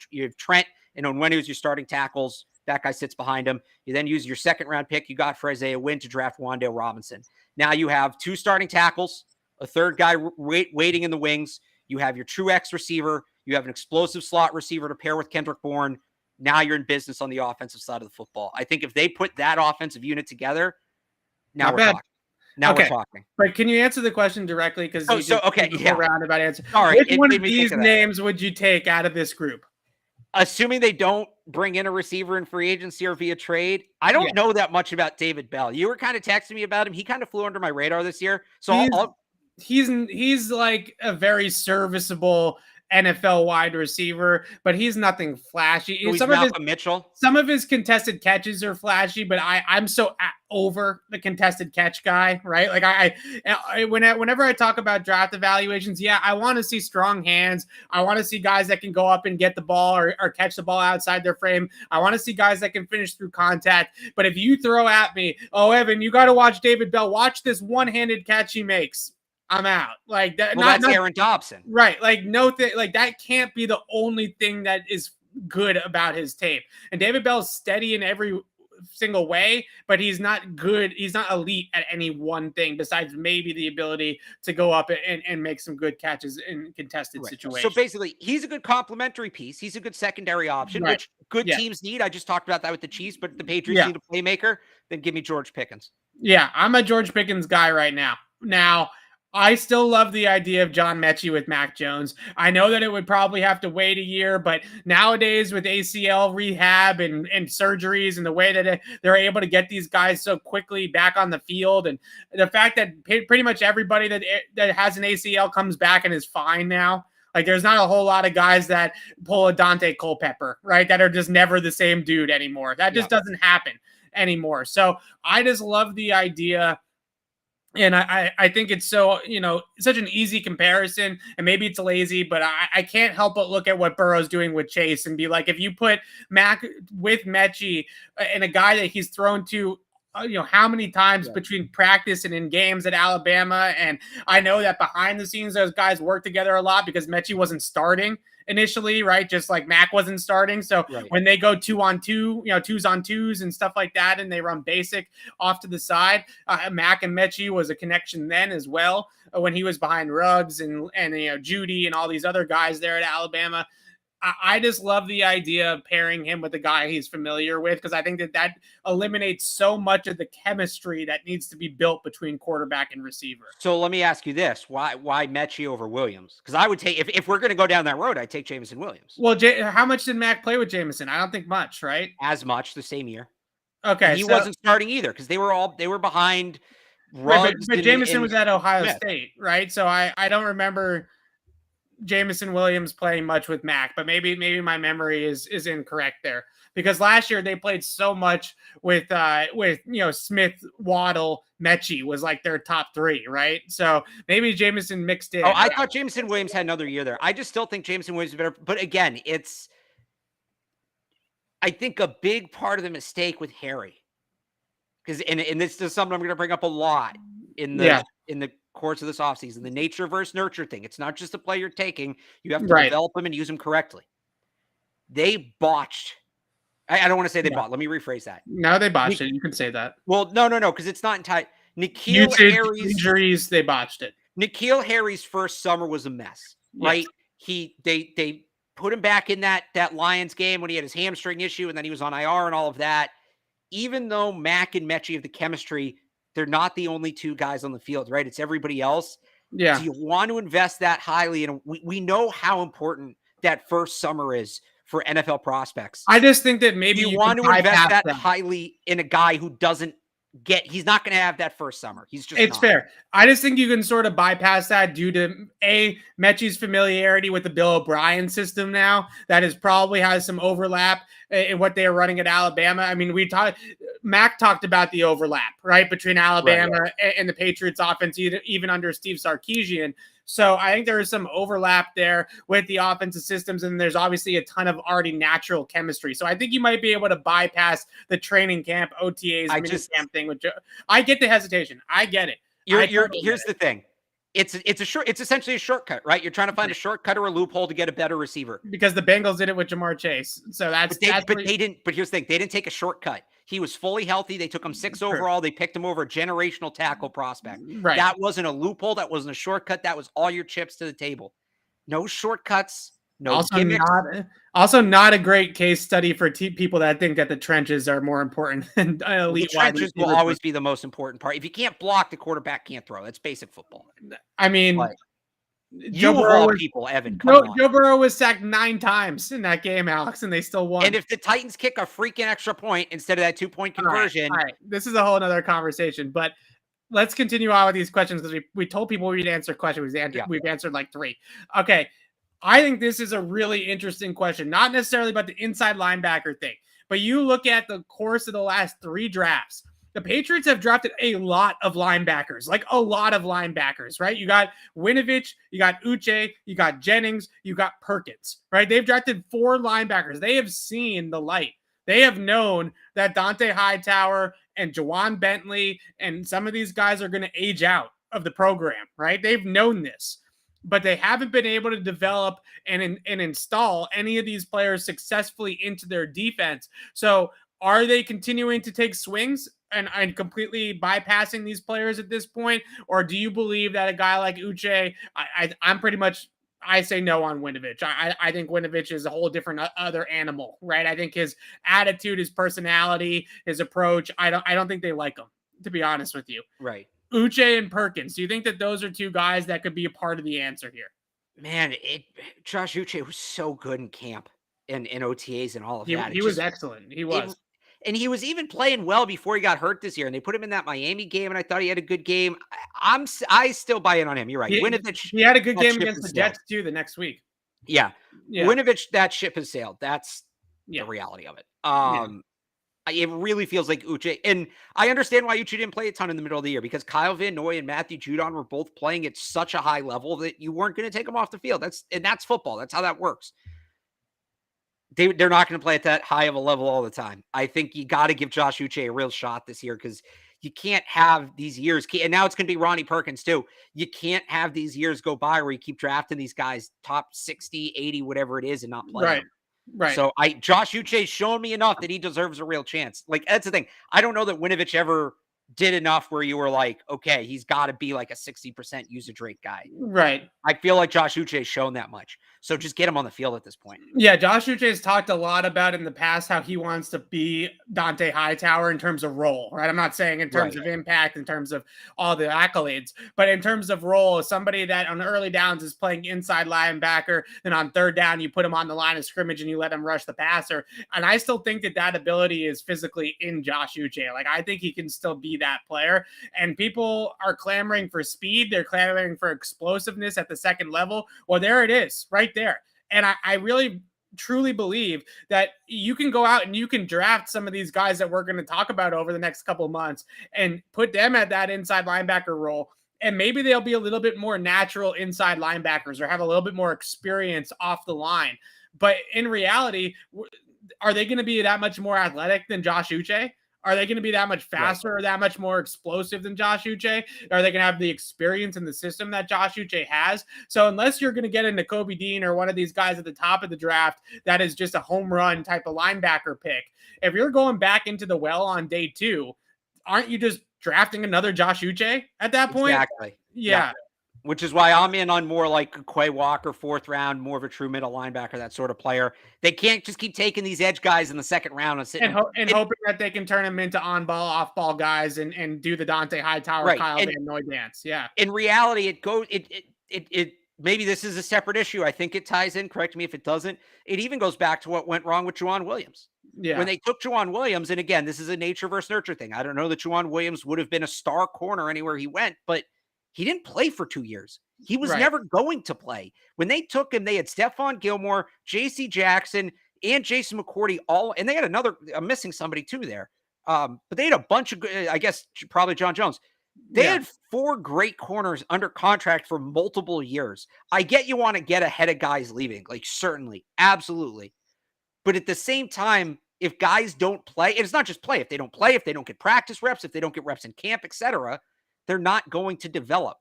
You have Trent and Onwenu, your starting tackles. That guy sits behind him. You then use your 2nd round pick you got for Isaiah Wynn to draft Wandale Robinson. Now you have 2 starting tackles, a 3rd guy waiting in the wings. You have your true X receiver. You have an explosive slot receiver to pair with Kendrick Bourne. Now you're in business on the offensive side of the football. I think if they put that offensive unit together, now we're talking. We're talking. But can you answer the question directly? Because roundabout answer. Sorry, which one of these names would you take out of this group? Assuming they don't bring in a receiver in free agency or via trade, I don't know that much about David Bell. You were kind of texting me about him. He kind of flew under my radar this year. So he's like a very serviceable NFL wide receiver, but he's nothing flashy. He's Malcolm Mitchell. Some of his contested catches are flashy, but I'm so over the contested catch guy, right? Like whenever I talk about draft evaluations, I want to see strong hands. I want to see guys that can go up and get the ball or catch the ball outside their frame. I want to see guys that can finish through contact. But if you throw at me, oh, Evan, you got to watch David Bell. Watch this one-handed catch he makes. I'm out. Like that. Well, that's Aaron Dobson, right? Like like that can't be the only thing that is good about his tape. And David Bell's steady in every single way, but he's not good. He's not elite at any one thing besides maybe the ability to go up and make some good catches in contested situations. So basically, he's a good complementary piece. He's a good secondary option, which good teams need. I just talked about that with the Chiefs, but the Patriots need a playmaker. Then give me George Pickens. Yeah, I'm a George Pickens guy right now. Now, I still love the idea of John Mechie with Mac Jones. I know that it would probably have to wait a year, but nowadays with ACL rehab and surgeries and the way that they're able to get these guys so quickly back on the field, and the fact that pretty much everybody that has an ACL comes back and is fine now. Like there's not a whole lot of guys that pull a Dante Culpepper, right? That are just never the same dude anymore. That just doesn't happen anymore. So I just love the idea And I think it's so, such an easy comparison, and maybe it's lazy, but I can't help but look at what Burrow's doing with Chase and be like, if you put Mac with Mechie and a guy that he's thrown to, how many times between practice and in games at Alabama. And I know that behind the scenes, those guys work together a lot because Mechie wasn't starting initially, right? Just like Mac wasn't starting. So when they go 2-on-2, 2s-on-2s and stuff like that, and they run basic off to the side, Mac and Mechie was a connection then as well, when he was behind Ruggs and Judy and all these other guys there at Alabama. I just love the idea of pairing him with a guy he's familiar with, because I think that eliminates so much of the chemistry that needs to be built between quarterback and receiver. So let me ask you this: why Mechie over Williams? Because I would take, if we're going to go down that road, I'd take Jameson Williams. Well, how much did Mac play with Jameson? I don't think much, right? As much, the same year. Okay, and he wasn't starting either because they were behind Ruggs. But Jameson was at Ohio State, right? So I don't remember Jameson Williams playing much with Mac, but maybe my memory is incorrect there, because last year they played so much with Smith, Waddle, Mechie was like their top three, right? So maybe Jameson mixed in. Oh, I thought Jameson Williams had another year there. I just still think Jameson Williams is better, but again, I think a big part of the mistake with Harry, because and this is something I'm going to bring up a lot in the course of this offseason, the nature versus nurture thing. It's not just a play you're taking. You have to develop them and use them correctly. They botched. I don't want to say they bought. Let me rephrase that. No, they botched it. You can say that. Well, no, because it's not entirely. N'Keal Harry's injuries, they botched it. N'Keal Harry's first summer was a mess, right? They put him back in that Lions game when he had his hamstring issue, and then he was on IR and all of that. Even though Mac and Mechie have the chemistry, they're not the only two guys on the field, right? It's everybody else. Yeah. Do you want to invest that highly? And we know how important that first summer is for NFL prospects. I just think that maybe you want to invest that highly in a guy who doesn't he's not going to have that first summer. It's fair. I just think you can sort of bypass that due to Mechie's familiarity with the Bill O'Brien system now. That is probably has some overlap in what they are running at Alabama. I mean, Mac talked about the overlap, right, between Alabama and the Patriots offense, even under Steve Sarkisian. So I think there is some overlap there with the offensive systems, and there's obviously a ton of already natural chemistry. So I think you might be able to bypass the training camp, OTAs, camp thing with Joe. I get the hesitation. I get it. Here's the thing. It's essentially a shortcut, right? You're trying to find a shortcut or a loophole to get a better receiver. Because the Bengals did it with Jamar Chase. So but here's the thing. They didn't take a shortcut. He was fully healthy. They took him 6 overall. They picked him over a generational tackle prospect. Right. That wasn't a loophole. That wasn't a shortcut. That was all your chips to the table. No shortcuts. No gimmicks. Also not a great case study for people that think that the trenches are more important than elite. The trenches will always be the most important part. If you can't block, the quarterback can't throw. That's basic football. I mean, Joe Burrow was sacked 9 times in that game, Alex, and they still won. And if the Titans kick a freaking extra point instead of that 2-point conversion. All right. This is a whole other conversation, but let's continue on with these questions, because we told people we'd answer questions. We've answered like 3. Okay. I think this is a really interesting question, not necessarily about the inside linebacker thing, but you look at the course of the last 3 drafts. The Patriots have drafted a lot of linebackers, right? You got Winovich, you got Uche, you got Jennings, you got Perkins, right? They've drafted 4 linebackers. They have seen the light. They have known that Dante Hightower and Jawan Bentley and some of these guys are going to age out of the program, right? They've known this, but they haven't been able to develop and install any of these players successfully into their defense. So are they continuing to take swings and completely bypassing these players at this point? Or do you believe that a guy like Uche, I say no on Winovich. I think Winovich is a whole different other animal, right? I think his attitude, his personality, his approach, I don't think they like him, to be honest with you. Right. Uche and Perkins, do you think that those are 2 guys that could be a part of the answer here? Man, Josh Uche was so good in camp and OTAs and all of that. He was excellent. He was. And he was even playing well before he got hurt this year. And they put him in that Miami game, and I thought he had a good game. I still buy in on him. You're right. Winovich. He had a good game against the Jets too the next week. Yeah. Winovich, that ship has sailed. That's the reality of it. It really feels like Uche. And I understand why Uche didn't play a ton in the middle of the year, because Kyle Van Noy and Matthew Judon were both playing at such a high level that you weren't going to take them off the field. That's football. That's how that works. They're not going to play at that high of a level all the time. I think you got to give Josh Uche a real shot this year, because you can't have these years. And now it's going to be Ronnie Perkins too. You can't have these years go by where you keep drafting these guys top 60, 80, whatever it is, and not play them. Right. So Josh Uche's shown me enough that he deserves a real chance. Like, that's the thing. I don't know that Winovich ever did enough where you were like, okay, he's got to be like a 60% usage rate guy. Right. I feel like Josh Uche's shown that much. So just get him on the field at this point. Yeah, Josh Uche has talked a lot about in the past how he wants to be Dante Hightower in terms of role, right? I'm not saying in terms of impact, in terms of all the accolades, but in terms of role, somebody that on early downs is playing inside linebacker, then on third down, you put him on the line of scrimmage and you let him rush the passer. And I still think that ability is physically in Josh Uche. Like, I think he can still be that player. And people are clamoring for speed. They're clamoring for explosiveness at the second level. Well, there it is right there. And I really truly believe that you can go out and you can draft some of these guys that we're going to talk about over the next couple of months and put them at that inside linebacker role. And maybe they'll be a little bit more natural inside linebackers or have a little bit more experience off the line. But in reality, are they going to be that much more athletic than Josh Uche? Are they going to be that much faster or that much more explosive than Josh Uche? Are they going to have the experience in the system that Josh Uche has? So unless you're going to get into Kobe Dean or one of these guys at the top of the draft that is just a home run type of linebacker pick, if you're going back into the well on day 2, aren't you just drafting another Josh Uche at that point? Exactly. Yeah. Which is why I'm in on more like Quay Walker, 4th round, more of a true middle linebacker, that sort of player. They can't just keep taking these edge guys in the 2nd round and hoping that they can turn them into on-ball, off-ball guys and do the Dante Hightower, Kyle Van Noy dance. Yeah. In reality, it maybe this is a separate issue. I think it ties in. Correct me if it doesn't. It even goes back to what went wrong with Juwan Williams. Yeah. When they took Juwan Williams, and again, this is a nature versus nurture thing. I don't know that Juwan Williams would have been a star corner anywhere he went, but he didn't play for 2 years. He was never going to play. When they took him, they had Stephon Gilmore, J.C. Jackson, and Jason McCourty and they had I'm missing somebody too there. But they had a bunch of, I guess, probably John Jones. They had 4 great corners under contract for multiple years. I get you want to get ahead of guys leaving, like, certainly, absolutely. But at the same time, if guys don't play, and it's not just play, if they don't play, if they don't get practice reps, if they don't get reps in camp, etc., they're not going to develop.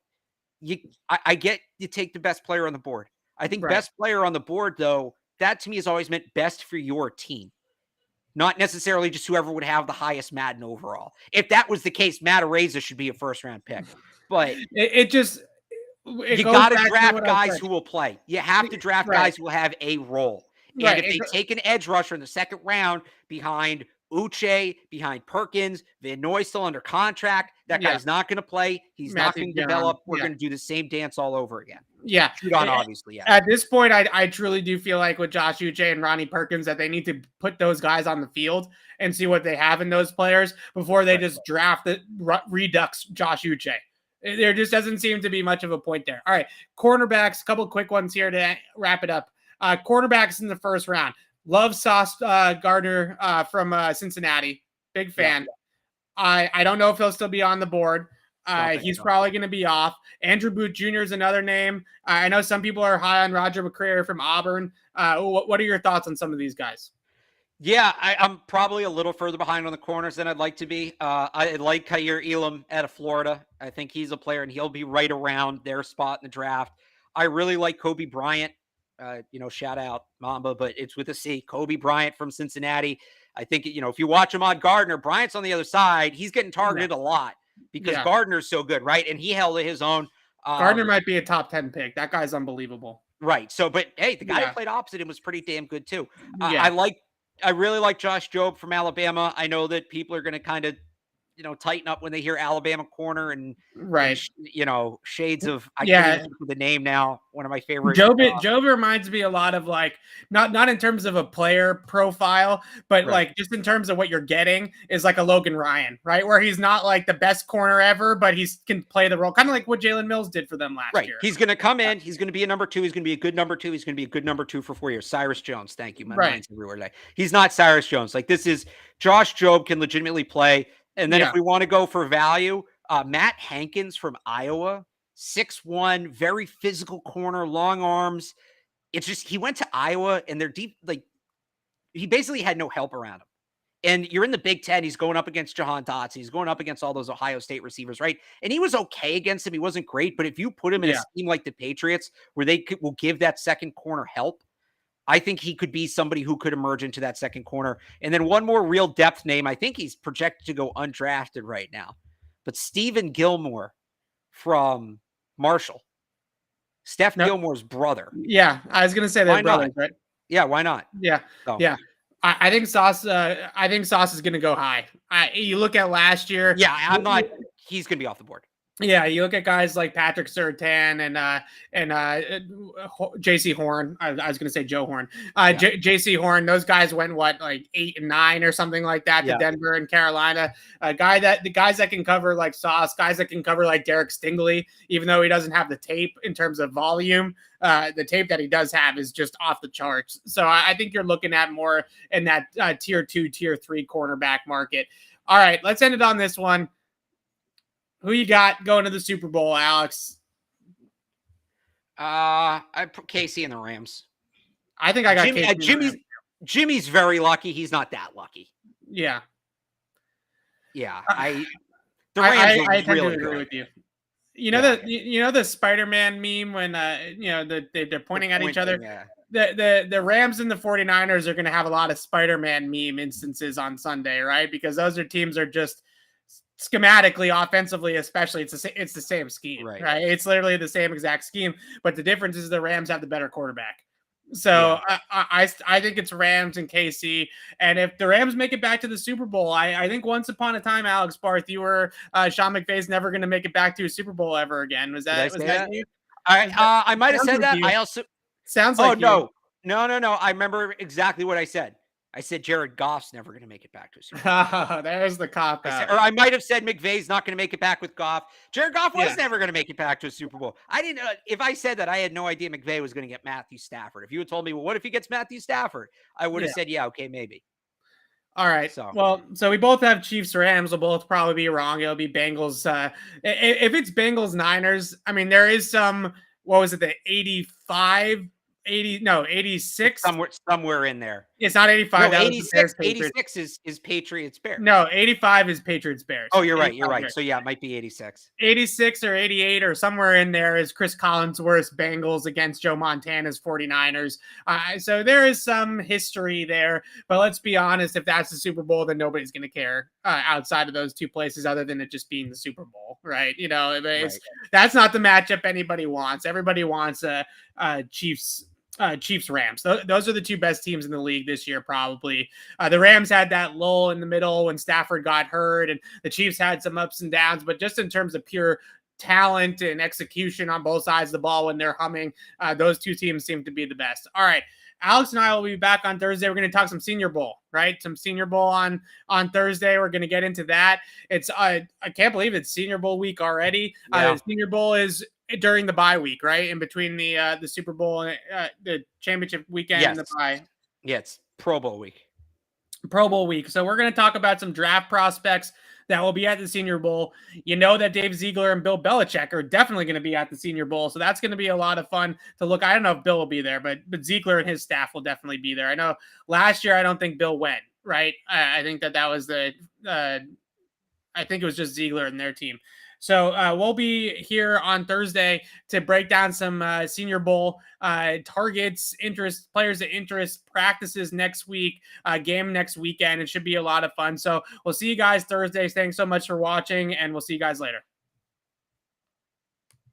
I get you take the best player on the board. I think best player on the board, though, that to me has always meant best for your team. Not necessarily just whoever would have the highest Madden overall. If that was the case, Matt Araiza should be a 1st-round pick. But you got to draft guys who will play. You have to draft guys who will have a role. And if they take an edge rusher in the 2nd round behind Uche, behind Perkins, Van Noy still under contract, that guy's not going to play. He's not going to develop. We're going to do the same dance all over again. Yeah. Judon, obviously, yeah. At this point, I truly do feel like with Josh Uche and Ronnie Perkins that they need to put those guys on the field and see what they have in those players before they just draft the redux Josh Uche. There just doesn't seem to be much of a point there. All right, cornerbacks, a couple quick ones here to wrap it up. Cornerbacks in the 1st round. Love Sauce Gardner from Cincinnati. Big fan. I don't know if he'll still be on the board. He's probably going to be off. Andrew Booth Jr. is another name. I know some people are high on Roger McCreary from Auburn. What are your thoughts on some of these guys? Yeah, I'm probably a little further behind on the corners than I'd like to be. I like Kaiir Elam out of Florida. I think he's a player, and he'll be right around their spot in the draft. I really like Kobe Bryant. Shout out Mamba, but it's with a C. Kobe Bryant from Cincinnati. I think, if you watch him on Gardner, Bryant's on the other side. He's getting targeted a lot because Gardner's so good, right? And he held his own. Gardner might be a top 10 pick. That guy's unbelievable. Right. So, but hey, the guy who played opposite him was pretty damn good too. I really like Josh Jobe from Alabama. I know that people are going to kind of tighten up when they hear Alabama corner and Right. shades of, I can't even Yeah. think of the name now. One of my favorite. Job reminds me a lot of like not in terms of a player profile, but Right. like just in terms of what you're getting is like a Logan Ryan, right? Where he's not like the best corner ever, but he can play the role, kind of like what Jalen Mills did for them last Right. year. He's going to come in. He's going to be a number 2. He's going to be a good number 2. He's going to be a good number 2 for 4 years. Cyrus Jones. Thank you. My Right. mind's everywhere today. He's not Cyrus Jones. Like, this is Josh Jobe can legitimately play. And then if we want to go for value, Matt Hankins from Iowa, 6'1", very physical corner, long arms. It's just, he went to Iowa and they're deep. Like, he basically had no help around him. And you're in the Big Ten. He's going up against Jahan Dotson. He's going up against all those Ohio State receivers, right? And he was okay against him. He wasn't great. But if you put him in a scheme like the Patriots, where they will give that second corner help, I think he could be somebody who could emerge into that second corner. And then one more real depth name. I think he's projected to go undrafted right now. But Stephen Gilmore from Marshall. Steph Gilmore's brother. Yeah, I was going to say they're brothers, right? Yeah, why not? Yeah, yeah. I think Sauce. I think Sauce is going to go high. You look at last year. Yeah, I'm not. He's going to be off the board. Yeah, you look at guys like Patrick Surtain and J.C. Horn. I was going to say Joe Horn. J.C. Horn. Those guys went like 8 and 9 or something like that to Denver and Carolina. The guys that can cover like Sauce, guys that can cover like Derek Stingley, even though he doesn't have the tape in terms of volume. The tape that he does have is just off the charts. So I think you're looking at more in that tier 2, tier 3 cornerback market. All right, let's end it on this one. Who you got going to the Super Bowl, Alex? I put Casey and the Rams. I think I got Jimmy's very lucky. He's not that lucky. Yeah. Yeah. The Rams I tend to agree with you. You know the Spider-Man meme when they're pointing at each other. Yeah. The Rams and the 49ers are going to have a lot of Spider-Man meme instances on Sunday, right? Because those teams are just schematically, offensively, especially, it's the same scheme, right? It's literally the same exact scheme, but the difference is the Rams have the better quarterback. So I think it's Rams and KC. And if the Rams make it back to the Super Bowl, I think once upon a time, Alex Barth, you were Sean McVay's never going to make it back to a Super Bowl ever again. Was that you? I might have said that. I also sounds like no. I remember exactly what I said. I said Jared Goff's never going to make it back to a Super Bowl. There's the cop out. Or I might have said McVay's not going to make it back with Goff. Jared Goff was never going to make it back to a Super Bowl. I didn't. If I said that, I had no idea McVay was going to get Matthew Stafford. If you had told me, well, what if he gets Matthew Stafford? I would have said, yeah, okay, maybe. All right. So we both have Chiefs Rams. We'll both probably be wrong. It'll be Bengals. If it's Bengals Niners, I mean, there is some. What was it? The 86 somewhere in there. It's not 85. No, 86 is Patriots Bears. No, 85 is Patriots Bears. Oh, you're right. So yeah, it might be 86. 86 or 88 or somewhere in there is Chris Collinsworth's Bengals against Joe Montana's 49ers. So there is some history there, but let's be honest, if that's the Super Bowl, then nobody's going to care outside of those two places other than it just being the Super Bowl, right? That's not the matchup anybody wants. Everybody wants Chiefs Rams. Those are the two best teams in the league this year, probably. The Rams had that lull in the middle when Stafford got hurt, and the Chiefs had some ups and downs, but just in terms of pure talent and execution on both sides of the ball when they're humming, those two teams seem to be the best. All right. Alex and I will be back on Thursday. We're going to talk some Senior Bowl, right? Some Senior Bowl on Thursday. We're going to get into that. It's I can't believe it's Senior Bowl week already. Senior Bowl is during the bye week, right? In between the Super Bowl and the championship weekend and the bye. Yeah, it's Pro Bowl week. Pro Bowl week. So we're going to talk about some draft prospects that will be at the Senior Bowl. You know that Dave Ziegler and Bill Belichick are definitely going to be at the Senior Bowl. So that's going to be a lot of fun to look. I don't know if Bill will be there, but Ziegler and his staff will definitely be there. I know last year, I don't think Bill went, right? I think that was I think it was just Ziegler and their team. So we'll be here on Thursday to break down some Senior Bowl targets, players of interest, practices next week, game next weekend. It should be a lot of fun. So we'll see you guys Thursday. Thanks so much for watching, and we'll see you guys later.